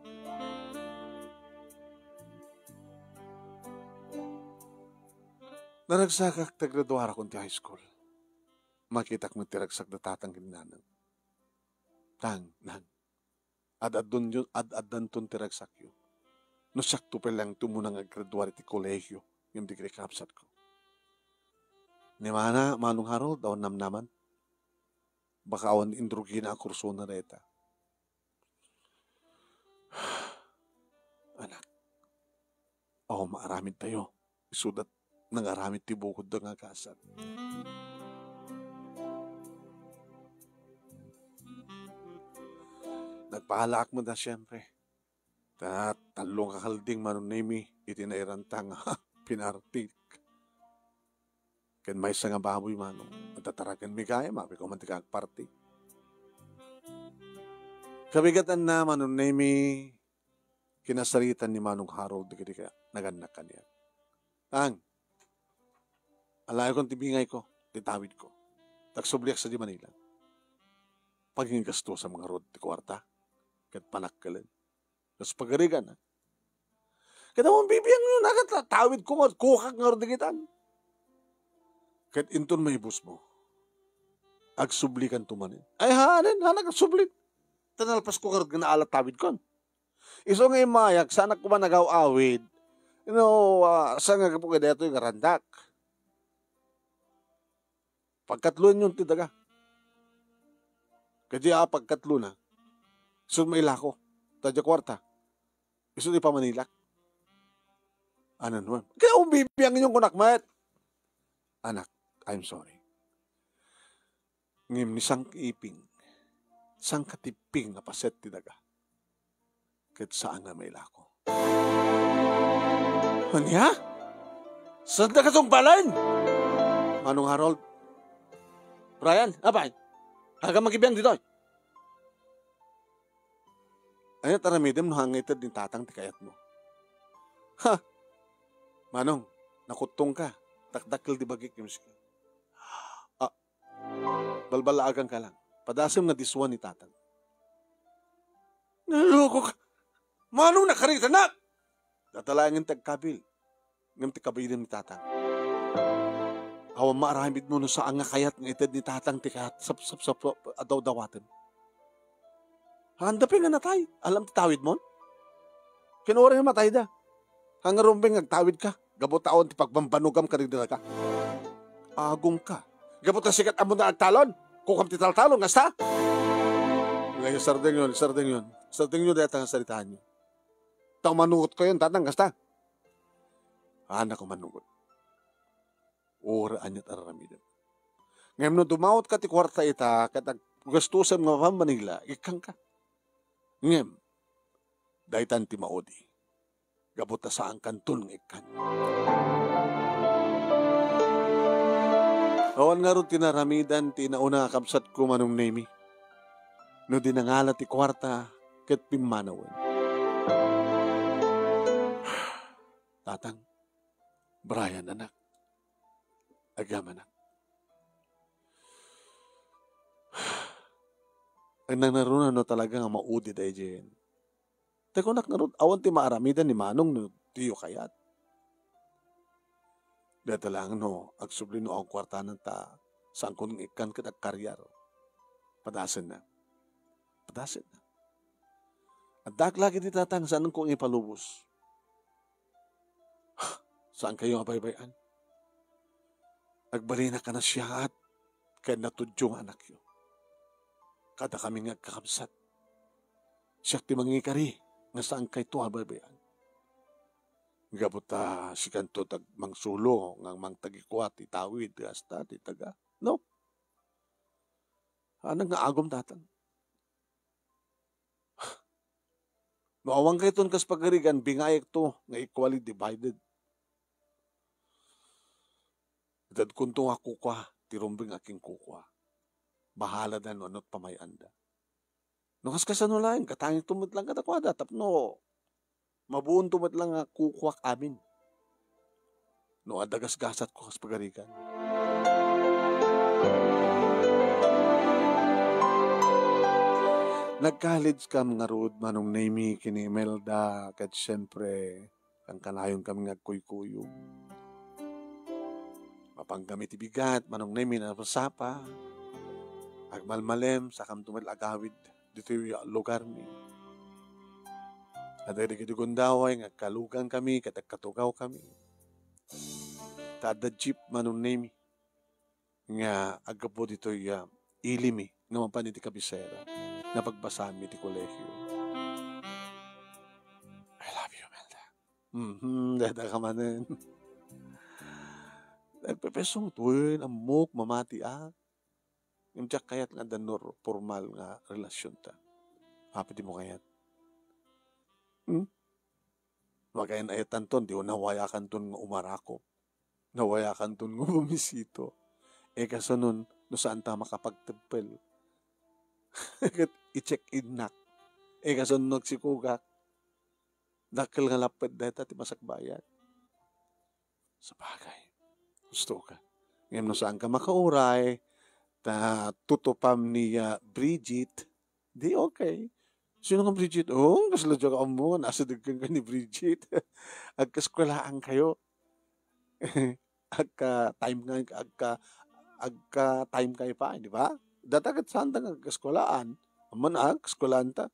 Naragsakak tagraduar akong ti high school. Makitak mo tiragsak na tatang ginanang. Tang, nang. Ad-adan ton tiragsak yun. No sakto pa lang tumunang aggraduar ti kolehyo. Yung degree kapsat ko. Ni mana, Manong Harold, awan namnaman. Baka awan indrugi na ang kurso na reta. Anak, maaramid tayo. Isudat nangaramid ti bukod da nga kasat. Nagpahalaak mo na siyempre. Talong kakalding Manong Nemi, itinairantang pinartik. Ken may nga baboy Manong, matataragan mi kaya, mabi ko mantikag party. Kabigatan na Manong Nemi, kinasaritan ni Manong Harold, di kaya naganak ka niya. Ang, alayo kong tibingay ko, titawid ko. Tagsubliak sa di Manila. Paging gasto sa mga road, ti kwarta, kat panakkalan. Tapos pagarigan, ha? Kaya mong bibiyang yun, tawid ko, kukak nga road dikitan. Kat inton may bus mo, agsublikan tumanin. Ay hanan agsublit. Tanalpas ko karod na alat tawid kon. Iso ngay mayak, sana ko man nagaw-awid. Sa nga po kaya ito yung garandak. Pagkatluan yun tidaga. Kaya pagkatlo na, iso may lako, tadya kwarta. Iso di pa Manilak. Anan mo? Kaya umibiyang inyong kunakmat. Anak, I'm sorry. Ngim ni sang iping, sang katiping na paset ti daga. Ket saan nga may lako. Anya? Saan na katong balan? Manong Harold? Brian, abay? Haga magibiyang dito. Ay, taramidem no hangitad ni tatang ti kayat mo. Ha? Manong, nakutong ka. Takdakil di bagik yung siya. Balbalaagan ka lang. Padasim na diswan ni tatang. Naloko ka. Manong nakarita na! Datalangin tagkabil. Ngam ti kabilin ni tatang. Awan maaramid mo no saan nga kayat ng itad ni tatang ti kayat sap adaw-dawatan. Handapin nga natay. Alam ti tawid mo? Kinuha rin matay da. Hangarumbing agtawid ka. Gabot taon ti pagbambanugam ka rin ka. Agong ka. Gabot na sikat amo na agtalon. Kukam ti taltalon, ngasta? Ngayon, sardeng yun. Sardeng yun dahil ang salitahan nyo. Tao manugot ko yun, tatang, ngasta? Anak ko manugot. Oraan niya taramidam. Ngayon, no dumawat ka ti kwarta ita, katag gustusan nga Manila, ikang ka. Ngayon, dahitan ti maodi. Gabot na saan kanton ng ikan. Awan nga rin tinaramidan, tinauna kapsat ko Manong Nemi. No dinangala ti kwarta, ket pimanawan. Tatang, Brian anak, agam anak. Ang nanarunan no talaga nga maudi dahi dyan. Teko nak narod, awan ti maaramidan ni Manong no tiyo kayat. Dito lang no, agsubli no ang kwartanan ta, saan kong ikan kitag karyar. Padasin na. At dak lagi di tatang, saan kong ipalubos. Saan kayo abaybayan? Agbalina ka na siya at kaya natudyo nga anak yun. Kada kami nga kakabsat. Siya ti mangikari nga saan kay ito abaybayan. Gabuta si kanto tag mangsulo nga mang tagikuat itawid hasta ti taga. No? Anang nga agom datang. Maawang kayo ton kas pagarigan bingayek to nga equally divided. Dad kunto nga kukwa, tirumbing aking kukwa. Bahala na no, ano't pamayanda. No, kas kasano lang, katanging tumot lang katakwada, tapno, mabuon tumot lang nga kukwa amin. No, adagas-gasat ko kas pagarigan. Nag-college kam nga rood, manong name kini Imelda, kat siyempre, ang kanayon kami nga kuy-kuyo. Mapanggamit ibigat, manong name na pasapa, agmalmalem, sakam tumal agawid, dito yung lugar mi. At ay digundaway, nga kalugan kami, katagkatugaw kami. Tada jeep, manong name, nga agapo dito yung ilimi, nga mapaniti kabisera, na pagbasami ti kolehyo. I love you, Melda. Dada ka manin. Nagpepesong tuwin, amok, mamati yung tiyak kayat nga danor formal nga relasyon ta. Hapiti mo kayat. Magayon ayatan ton, di ko nawayakan ton nga umarako. Nawayakan ton nga bumisito. Kaso nun, no saan ta makapagtempel. I-check in nak. Kaso nun nagsikugak. Dakil nga lapad dahil ti masakbayan. Sa bagay. Gusto ka. Ngayon no saan ka makauray, tutupam ni Bridget, di okay. Sino nga Bridget? Oh, kasaladyo ka mo, nasa dagkan ka ni Bridget. Agkaskwalaan kayo. Agka-time kayo pa, di ba? Datagat saan nga agkaskwalaan. Aman agkaskwalaan ta.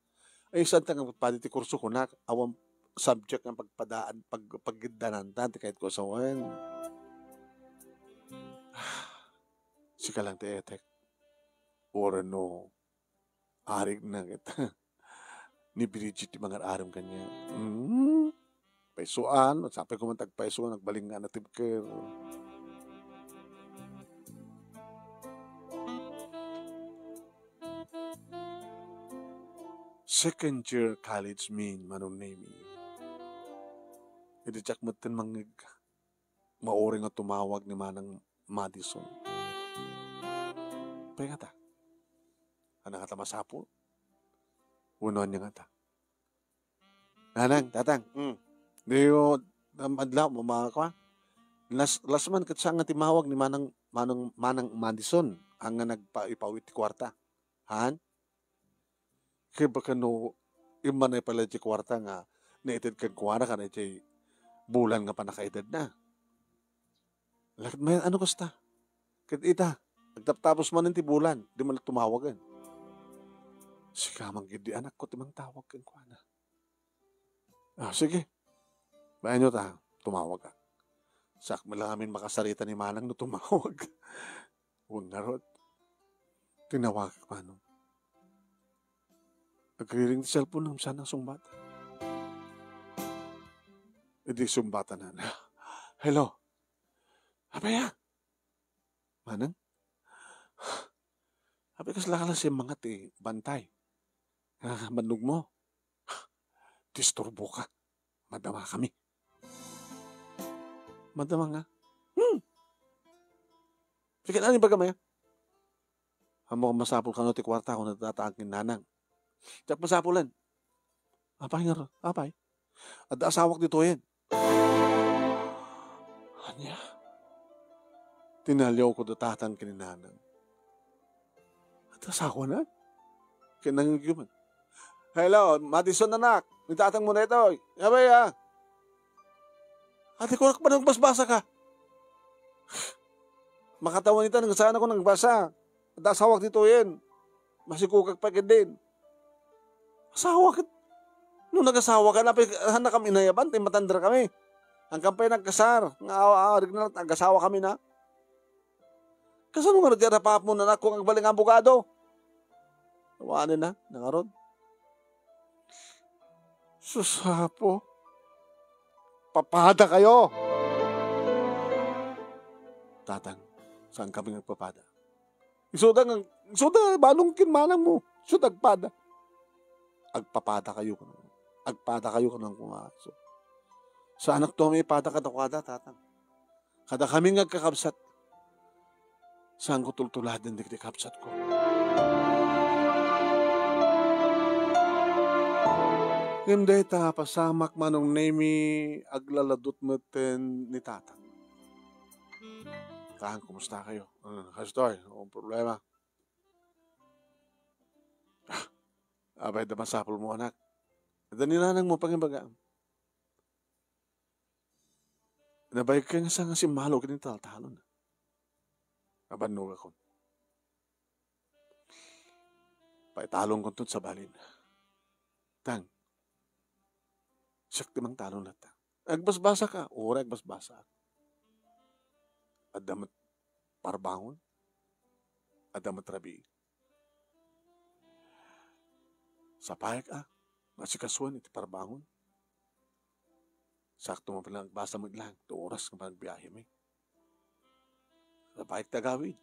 Ay, saan nga pati ti kurso ko na, awang subject ng pagpadaan, pagdanan ta, kahit ko sa wan. Sika lang ti etek. Ora no, arig na kita. Ni Bridget ti mga aram kanya. Paisuan, at sapay ko man tagpaisuan, nagbaling nga na tibker. Second year college mean, manong name. Hindi tsak matin mangig. Maoring nga tumawag ni Manang Madison. Pwede nga ta. Ano nga ta masapo? Unuan niya nga ta. Nanang, tatang. Di ko, adlaw, mamaka ka. Last man, katsa nga timawag ni Manang Madison, ang nga nagpaipawit ti kwarta. Han? Kaya baka no, imanay pala ti kwarta nga, naitid kang kuwara ka na ti bulan nga pa nakaedad na. Lakad may ano kasta? Kaya ita, nagtaptapos man ti bulan, di man tumawagan. Sika manggidi anak ko, timang tawag kang kuwana. Sige. Bayan nyo ta, tumawag ka. Sak mo lang amin makasarita ni Manang no tumawag. Huwag na rod. Tinawag ka pa no. Nagriring ti cellphone ng sana sumbata. Hindi sumbata na. Hello. Abaya. Manang? Abay kas lakalas yung mga ti bantay. Manug mo. Disturbo ka. Madama kami. Madama nga. Sige na, ba kamaya? Hamo kang masapol ka no ti kwarta kung natataangin nanang. Tiyak masapulan. Apay nga ro. Apay. At asawak dito yan. Anya? Tinalyaw ko datatan kininanang. At asawa na? Kinangyuman. Hello, Madison anak. Nitatang mo na ito. Yabay Ate ko pa nagbasbasa ka. Makatawan nito, saan ako nagbasa. At asawak dito yan. Masikukag pa din. Asawa ka. Nung nag-asawa ka, hanak kami inayaban, matandra kami. Ang kampay nagkasar. Nga awarig na nag-asawa kami na. Kasano nga na pap mo na kung ang baling abogado? Nawaanin na, nangarod. Susapo. Papada kayo. Tatang, saan kami nagpapada? Isuda, balong kinmanang mo. Isuda, agpada. Agpapada kayo. Agpada kayo ka ng kumaso. Sa anak to may pada kada, tatang. Kada kami nagkakabsat. Saan ko tultulad ng dikdikabsat ko? Hindi ta pasamak manong nemi aglaladot mo ten ni tatang. Tahan, kumusta kayo? Kastoy, ang problema. Abay, damasapol mo anak. Daninanang mo pangimbagaan. Nabay ka nga sa nga si Malo kining taltalon. Nabanog ako. Paitalong ko sa balin. Tang, siyak timang talon na ta. Agbasbasa ka. Ura, agbasbasa. Adamat parbangon. Adamat rabi. Sa payag masikasuan iti parbangon. Sakto mo palang basa mo ilang. 2 oras ka palang biyahe mo. Sa payag tagawid.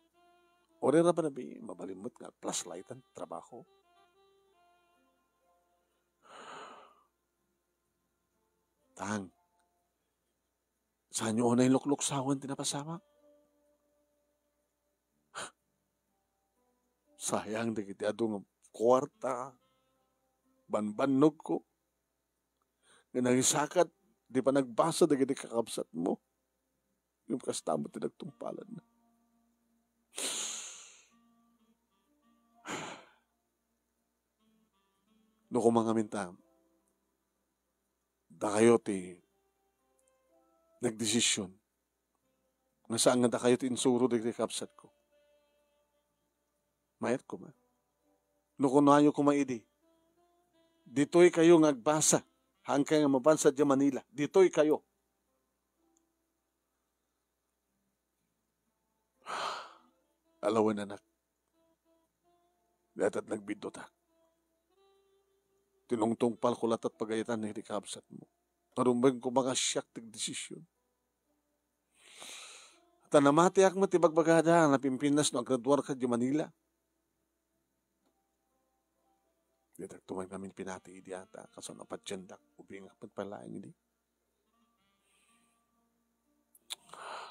Ore ra ba nabi, mabalimot nga, plus lightan, trabaho. Tang, saan nyo na yung lukluksawan tinapasama? Sayang di kita adong kwarta, banbanog ko. Nga nangisakat, di pa nagbasa di kita kakabsat mo. Yung kastamo tinagtumpalan na. No kung mga mintang, da kayo ti nagdesisyon nga saan nga da kayo ti insuro di kapsat ko. Mayat ko ma. No kung nayo ko maidi, dito'y kayo ngagbasa hanggang nga mabansa di Manila. Dito'y kayo. Alawan anak. Datat nagbiddo ta. Tinungtong palkulat at pagayitan na hirikabsat mo. Narumbang ko mga siyak tig desisyon. At namati ak mo tibagbagada na Pimpinas no agradwar ka di Manila. Dito tumay kami pinati idi ata kaso napatsendak ubing pagpalain idi.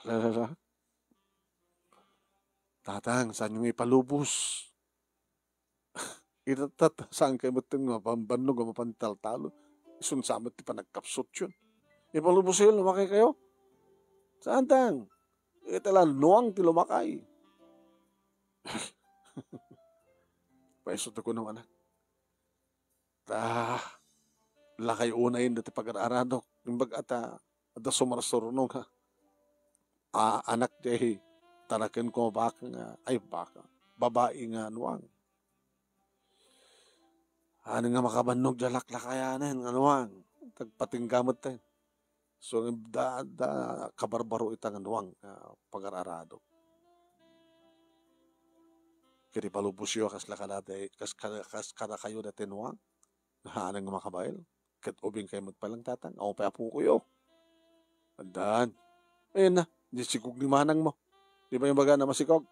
Lalala. Tatang, saan yung ipalubos? Itatat, saan kayo matang mapambanog o mapantal-talo? Isunsamot di pa nagkapsot yun. Ipalubos yun, lumakay kayo? Saan tang? Itala, nuwang ti lumakay. Paisot ako ng anak. Lakay unayin dati pag-aradok. Yung bag-ata, ada sumarasuro ka. Anak di, tanakin ko baka nga, babae nga nuwang. Ano nga makabanog jalak-lakayanan, anuang, tagpatinggamot tayo. So, kabarbaro itang anuang pag-ararado. Kaya palubos yun, kas kada kayo dati nuwang, ano nga makabail, kat ubing kayo magpalang tatang, ako pa apo ko yun. Andaan, ayun na, di sikog ni manang mo. Di ba yung baga na masikog?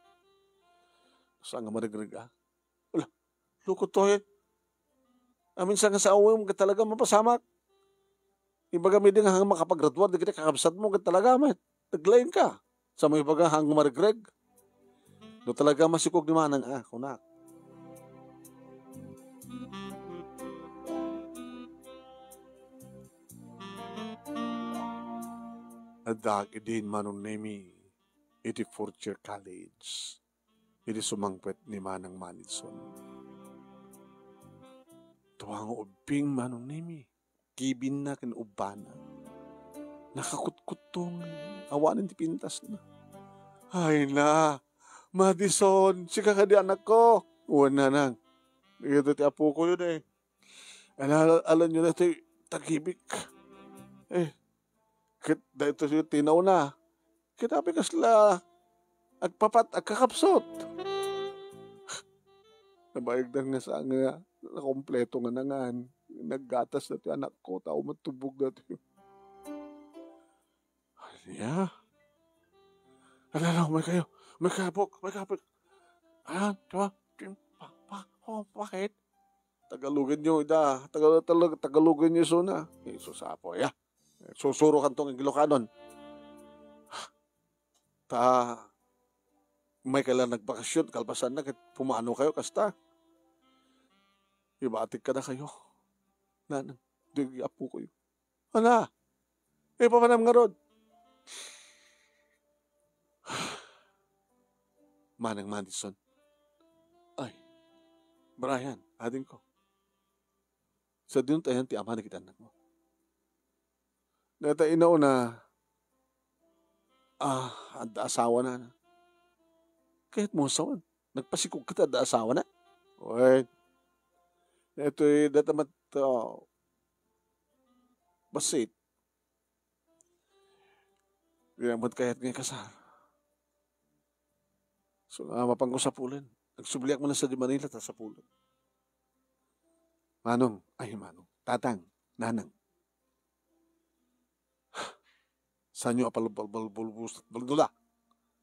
Saan nga marigrig Wala, lukot to yun. Minsan nga sa uwi mo talaga mapasamak. Ibaga may din hanggang makapag-graduate, di kita kakabsat mo talaga, man. Naglain ka. Sa mga ibaga hanggang marigreg. Do talaga masikog ni manang, kunak. Adag idin manong nemi, iti 4th year college. Iti sumangpet ni Manang Manidson. Tuwang ubing manong nemi. Kibin na kinubana. Nakakutkutong awanin ti pintas na. Ay na, Madison, sika ka di anak ko. Uwan na nang. Ito ti apo ko yun Alam nyo na ti tagibik. Kit dahito siya tinaw na. Kitabi kasla agpapat agkakapsot. Nabayagdan nga sa nga na kompleto nga nangan. Naggatas na ti anak ko, tao matubog na ti. Yeah. Alala ko, may kapok. Ayan, diba? Bakit? Tagalogin nyo, Tagalogin nyo suna. Susapo, ya. Susuro kan tong Ilocanon. May kailan nagbakasyon, kalpasan na, pumano kayo, kasta. Ibatik ka na kayo. Nanang, di apo ko yun. Wala. Pamanam nga rod. Manang Madison. Ay, Brian, ading ko. Sa din tayo ti ama na kita anak mo. Nata inaw na, asawa na. Kahit mo asawan, nagpasikog kita, asawa na. Wait. Ito'y datamat, basit. Binamot kahit ngayon kasal. So, mapangkusapulan. Nagsubliak mo na sa di Manila, ta sa pulan. Manong, tatang, nanang. Saan nyo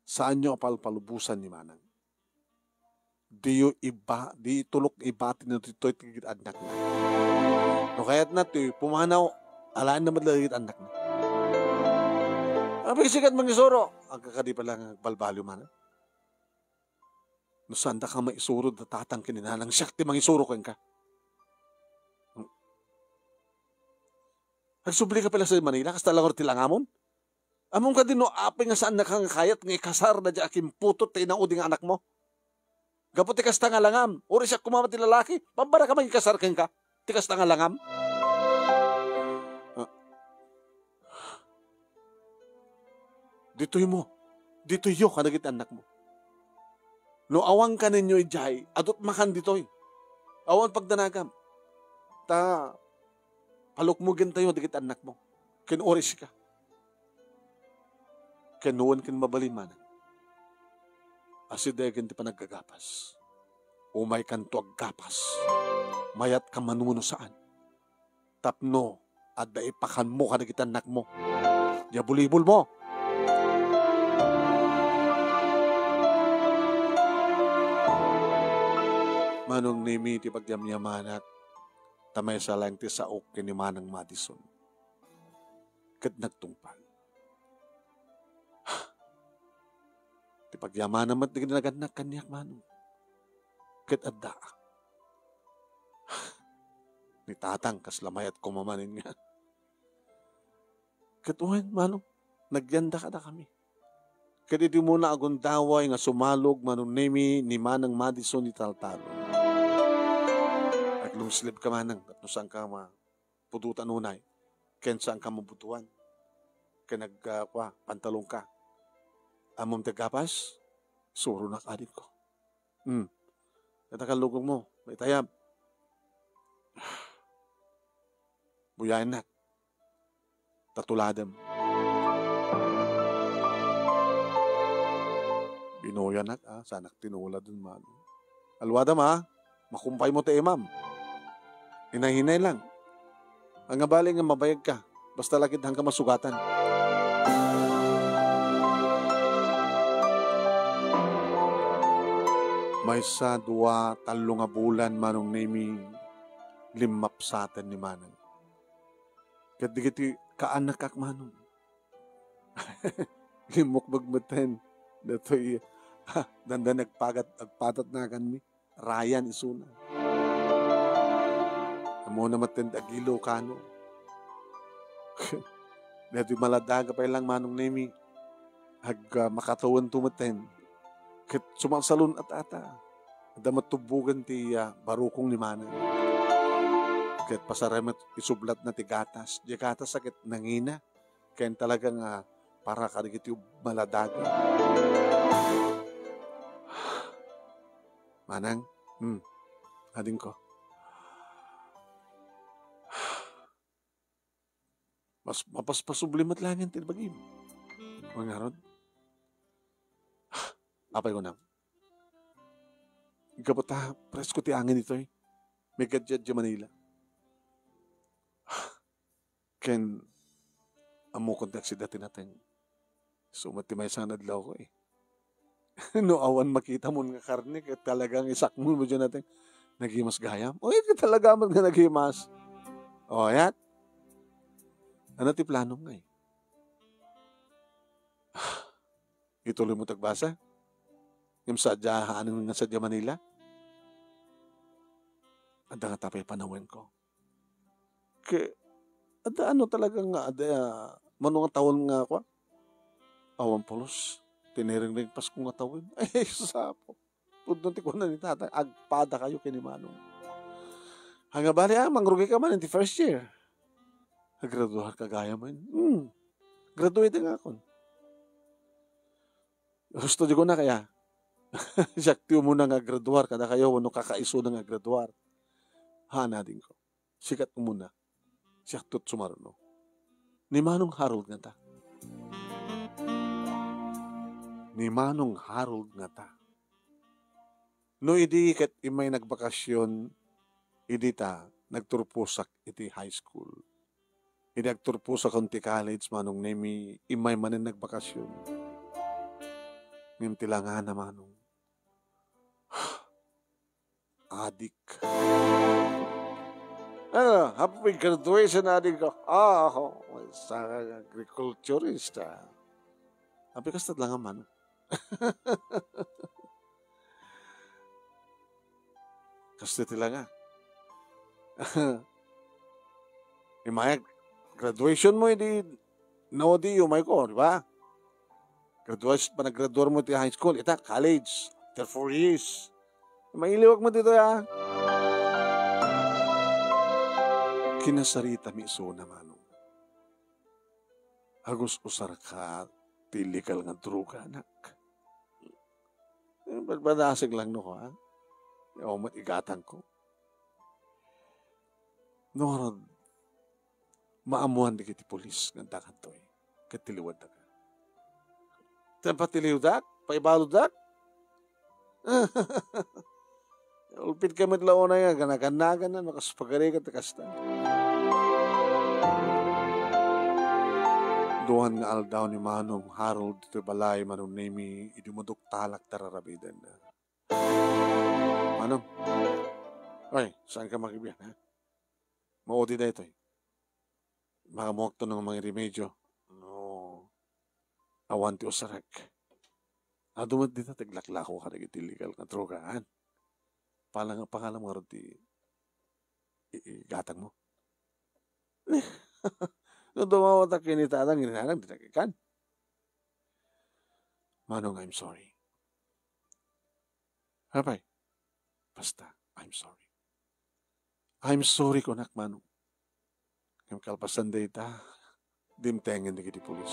Saan nyo palubusan ni Manang? Di tulok ibati na dito'y tigit anak na. No kaya't na ito'y pumanaw, alaan na madalagit anak na. Ang pagsikat mangisuro, ang kakadi pa lang balbalyo Manang. No saan da ka maisuro da tatang kininanang siyakti mangisuro ko ka. Nagsubli ka pala sa Manila, kas talagang tilangamon? Among ka din no, apay nga saan nakangkayat nga ikasar na di aking putot tayo ng uding anak mo. Gapot tikas ta nga langam, uri siya kumamat ti lalaki, pabara ka magikasar ka, tikas ta nga langam. Dito'y yo ka nagit anak mo. No awang ka ninyo ijay, adot makan dito'y. Awan pagdanagam. Palukmugin tayo dikit anak mo. Kinuris ka. Kinuwan kin mabalin Manang. Asidegin ti panagagapas. Umay kanto aggapas. Mayat ka manuno saan. Tapno, at daipakan mo ka dikit anak mo. Yabulibul mo. Manong nimi ti pagyamyamanat, tamay sa lang ti saok kini Manang Madison. Kat nagtungpal. Ti pagyaman naman ti ginaganak kanyak Manong. Kat adda. Ni tatang kaslamay at kumamanin nga. Kat uwan Manong, nagyanda ka na kami. Kat iti muna agundaway nga sumalog Manong nimi ni Manang Madison ni Taltalon. Lumslip ka Manang, at no saan ka pututan unay, ken saan ka mabutuan, ken pantalong ka. Amom tagapas, suro na kadin ko. Natakalugong mo, may tayab. Buyain na. Tatuladam. Binoyan na, sanak tinula dun man. Alwadam makumpay mo te imam. Hinahinay lang. Ang abali nga mabayag ka. Basta lakit hanggang masugatan. May sa 2-3 nga bulan Manong nimi limapsatan ni Manang. Kadigiti kaanak kak Manong. Limok bagmatan. Dato'y danda agpatat na kan mi. Ryan isuna. Amo na matenda gilo kano. Dito maladaga pa ilang Manong nimi. Makatawan tumaten. Kit sumasalon at ata. Ada matubugan ti barukong ni Manang. Kit pasaremat isublat na ti gatas. Di gatas sakit nangina. Kaya talagang para karigit yung maladaga. Manang, ading ko. Mas mapaspasublimat lang yan tinibagim. Mga rod. Apay ko na. Gabata, presko ti angin ito eh. May gadget di Manila. Ken, amo kontak si dati natin. Sumati may sanad law ko eh. No awan makita mo nga karne, kaya talagang isakmo mo dyan natin. Nagimas gayam? O ito talaga man nga nagimas. O yan. Ano ti plano nga eh? Ituloy mo tagbasa? Yung sadya, ano nga sadya Manila? Ada nga tapay panawin ko. Kaya, ada ano talaga nga, ada, manong taon nga ako. Awan polos. Tiniring-ring pas kong atawin. Ay, sapo. Pudon ti ko na ni tatay. Agpada kayo kinimanong. Hanga bali mangrugi ka man in the first year. Graduar ka gaya man. Graduate nga ako. Gusto di ko na kaya. Saktiyo mo na nga graduar. Kada kayo, ano kakaiso na nga graduar. Hanadin ko. Sikat mo muna. Saktot sumaruno. Ni Manong Harold nga ta. Ni Manong Harold nga ta. No idi kat imay nagbakasyon, idi ta nagturpusak iti high school. Idi nagturpusak konti college manong nemi imay manen nagbakasyon. Ngem tilangan na manong. Adik. Happy graduation adik ko. Sa agriculturist. Happy kastat lang man. Kasi tila nga. Imaya, graduation mo, hindi, di umay ko, di ba? Graduation, pa nag-graduate mo ti high school, ita, college, after 4 years. Mailiwag mo dito, ya. Kinasarita mi iso naman. Agos usar ka, tilikal nga druga, anak. Badasig lang no, ha? O matigatan ko. No, maamuhan di kiti polis ng dakan to eh. Katiliwad na ka. Tapatiliw dak? Paibalo dak? Ulpit ka matlaw na yan. Ganaganagan na. Makaspagari ka takasta. Duhan nga aldaw ni Manong Harold dito balay manong nemi idumudok talak tararabidan na. Manong, ay, saan ka makibyan, ha? Maudi na ito, eh. Makamuak to ng mga remedyo. No, awan ti usarak. Dumad dito, taglaklako ka nagitiligal nga drogaan. Palang ang pangalan mo rin gatang mo. Nung dumawat ang kinitatang, ginanang, dinagikan. Manong, I'm sorry. Hapay, basta, I'm sorry. I'm sorry ko nak, Manong. Yung kalpasan data, dimtengen na kiti pulis.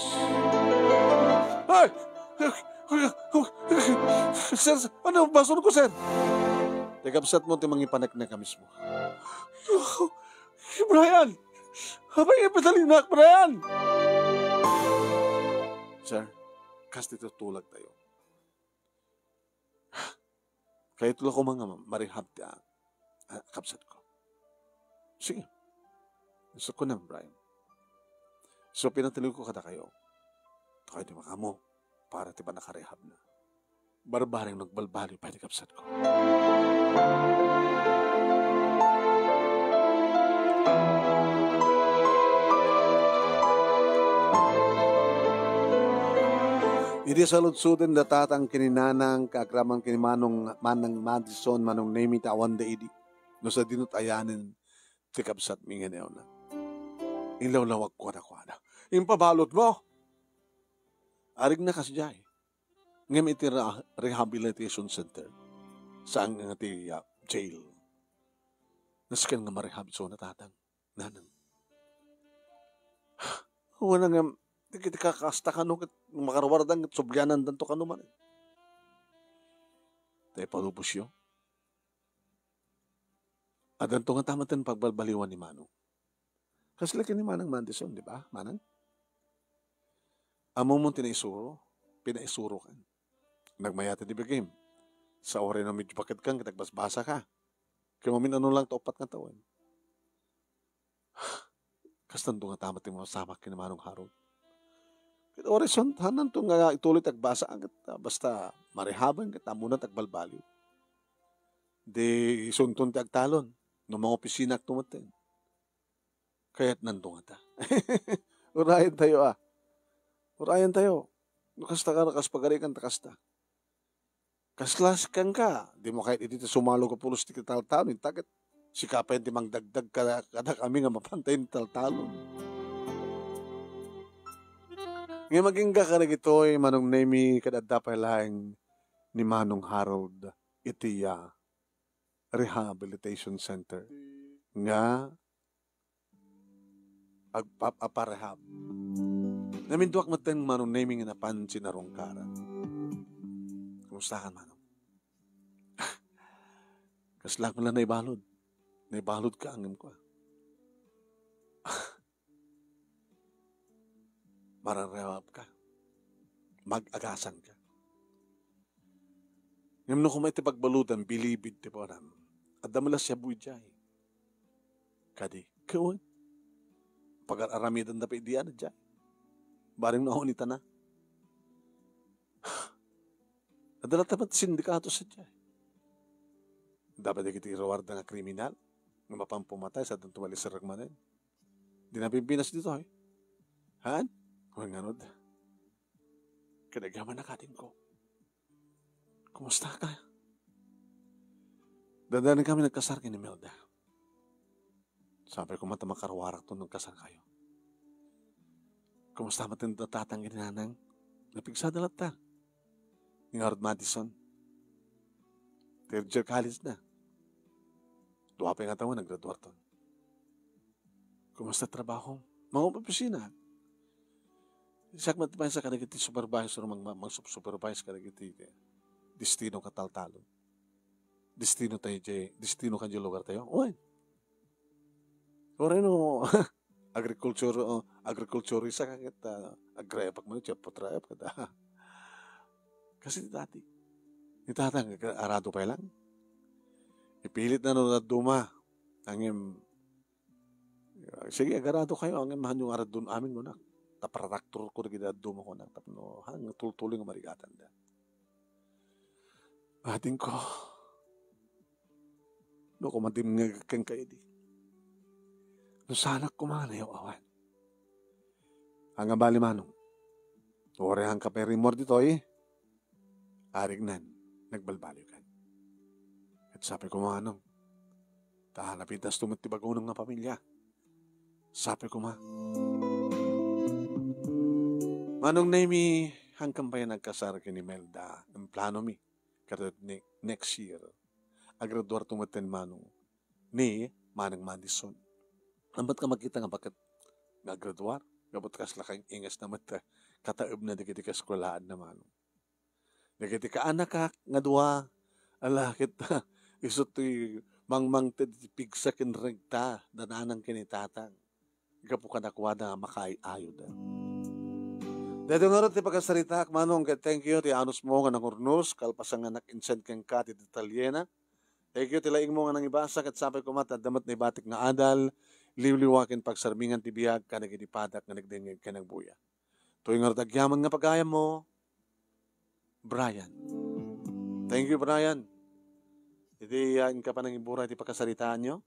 Ay! Sir, ano, basun ko, sir? Tegapsat mo timang ipanak na kamis mo. Brian! Habang ipatalinak, Brian! Sir, kasi dito tulag tayo. Kahit ko mga marihab ta, kapsat ko. Sige. Gusto ko na, Brian. So, pinataliw ko kada kayo. Kaya di makamo, para di ba nakarehab na. Barbaring nagbalbali pa di kapsat ko. Hindi sa lutsuden datatang kininanang kaagramang kinimanong manang Madison manong name it awan da idi. No sa dinut ayanin tikabsat mingen ew na. Inlawlawag ko na. Impabalot mo. Arig na kasjay. Ngem iti rehabilitation center. Saan nga ti jail. Naskan nga marehab so natatang. Nanang. Wala nga kita kakasta ka no makarawardang sublyanan danto ka no man. Tayo palubos yun. At danto nga tamatan pagbalbaliwan ni Manong. Kasi laki ni Manang Mandison, di ba? Manang? Amo mo pinaisuro kan. Nagmayata di bagim. Sa ore na medyo bakit kang, kitagbasbasa ka. Kaya mamin ano lang taupat nga taon. Kastando nga tamat yung mga samak kinamanong harong. Kaya orison, hanan to nga ituloy tagbasa agad. Basta marihaban ka, tamunan tagbalbaliw. Di isuntun ti agtalon. No mga opisina tumatin. Kaya't nandun nga ta. Urayan tayo ah. Urayan tayo. Nakasta ka, nakaspagarikan, takasta. Kaslas kang ka. Di mo kahit iti sumalo ka pulos ti kitaltalon. Takit sikapen ti mangdagdag kada kami nga mapantay ni taltalon. Nga maging kakarag ito ay Manong Nemi kadadapay lang ni Manong Harold iti Rehabilitation Center nga agpaparehab. Naminduak maten Manong Nemi nga napansin na rongkaran. Kumusta ka Manong? Kaslak mo lang naibalod. Naibalod ka angam ko. Mararehab ka. Mag-agasan ka. Ngayon no kumay ti pagbaludan, bilibid ti param. At damalas siya buijay. Kadi, kawan. Pag-aramidan na pa idiyan na dyan. Baring naunita na. Adala tapat sindikato sa dyan. Dapat ikiti iraward nga kriminal. Nga mapampumatay sa itong tumalis sa ragmanin. Di na pimpinas dito eh. Han? Huwag nga nod. Kadagaman na katin ko. Kumusta ka? Dadaanin kami nagkasar kay ni Melda. Sabi ko mata makarwarak to nagkasar kayo. Kumusta matin natatangin nanang? Napigsada lang ta. Ni Harold Madison. Third year college na. Duwa pa yung atawa naggraduar to. Kumusta trabaho? Mga opisina. Siyak matipay sa kanagiti supervisor, mag-supervise kanagiti destino kataltalon. Destino tayo jay, destino kanyo lugar tayo. Uwan. Oreno, agriculture isa kakit, agrepak mo, potrayap kada. Kasi dati, itatang, arado pa lang. Ipilit na nung naduma. Angin, sige, agarado kayo, angin mahan yung aradun amin gunak. Taparatraktor ko na ginaduma ko na. Tapno, hang tultuloy ng marigatan da. Ating ko, no, kumadim nga kang kayo di. No, sana kumanayaw awan. Hanggang bali manong. Ore hang kaperimor dito eh. Arignan, nagbalbaliw ka. At sabi ko manong, tahanapin tas tumatibago ng nga pamilya. Sabi ko Manong Nemi, hanggang pa yan nagkasar ni Melda. Ang plano mi, katulad next year, agraduar tumaten manong ni Manang Madison. Ang ba't ka makita nga bakit nagraduar? Gabot ka sila kang ingas na mata, kataob na di ka skwalaan na manong. Di ka anak ka, nga dua, ala kita, isot to'y mangmang pigsakin regta, dananang kinitatang. Gapo ka nakwada nga makaayo da. Dito nga rin ti pagkasarita, manong, thank you, ti anus mo nga nangurnos, kalpasang nga nak-insent kang ka, ti Italiana. Thank you, tilaing mo nga nang ibasa, kat sabi ko mata, damat na ibatik nga adal, liwliwakin pagsarmingan ti biyag, ka nagitipadak, nga nagdingig ka ng buya. Tuwing nga rin agyaman nga pagayam mo, Brian. Thank you, Brian. Hindi yan ka pa nang iburay ti pagkasaritaan nyo.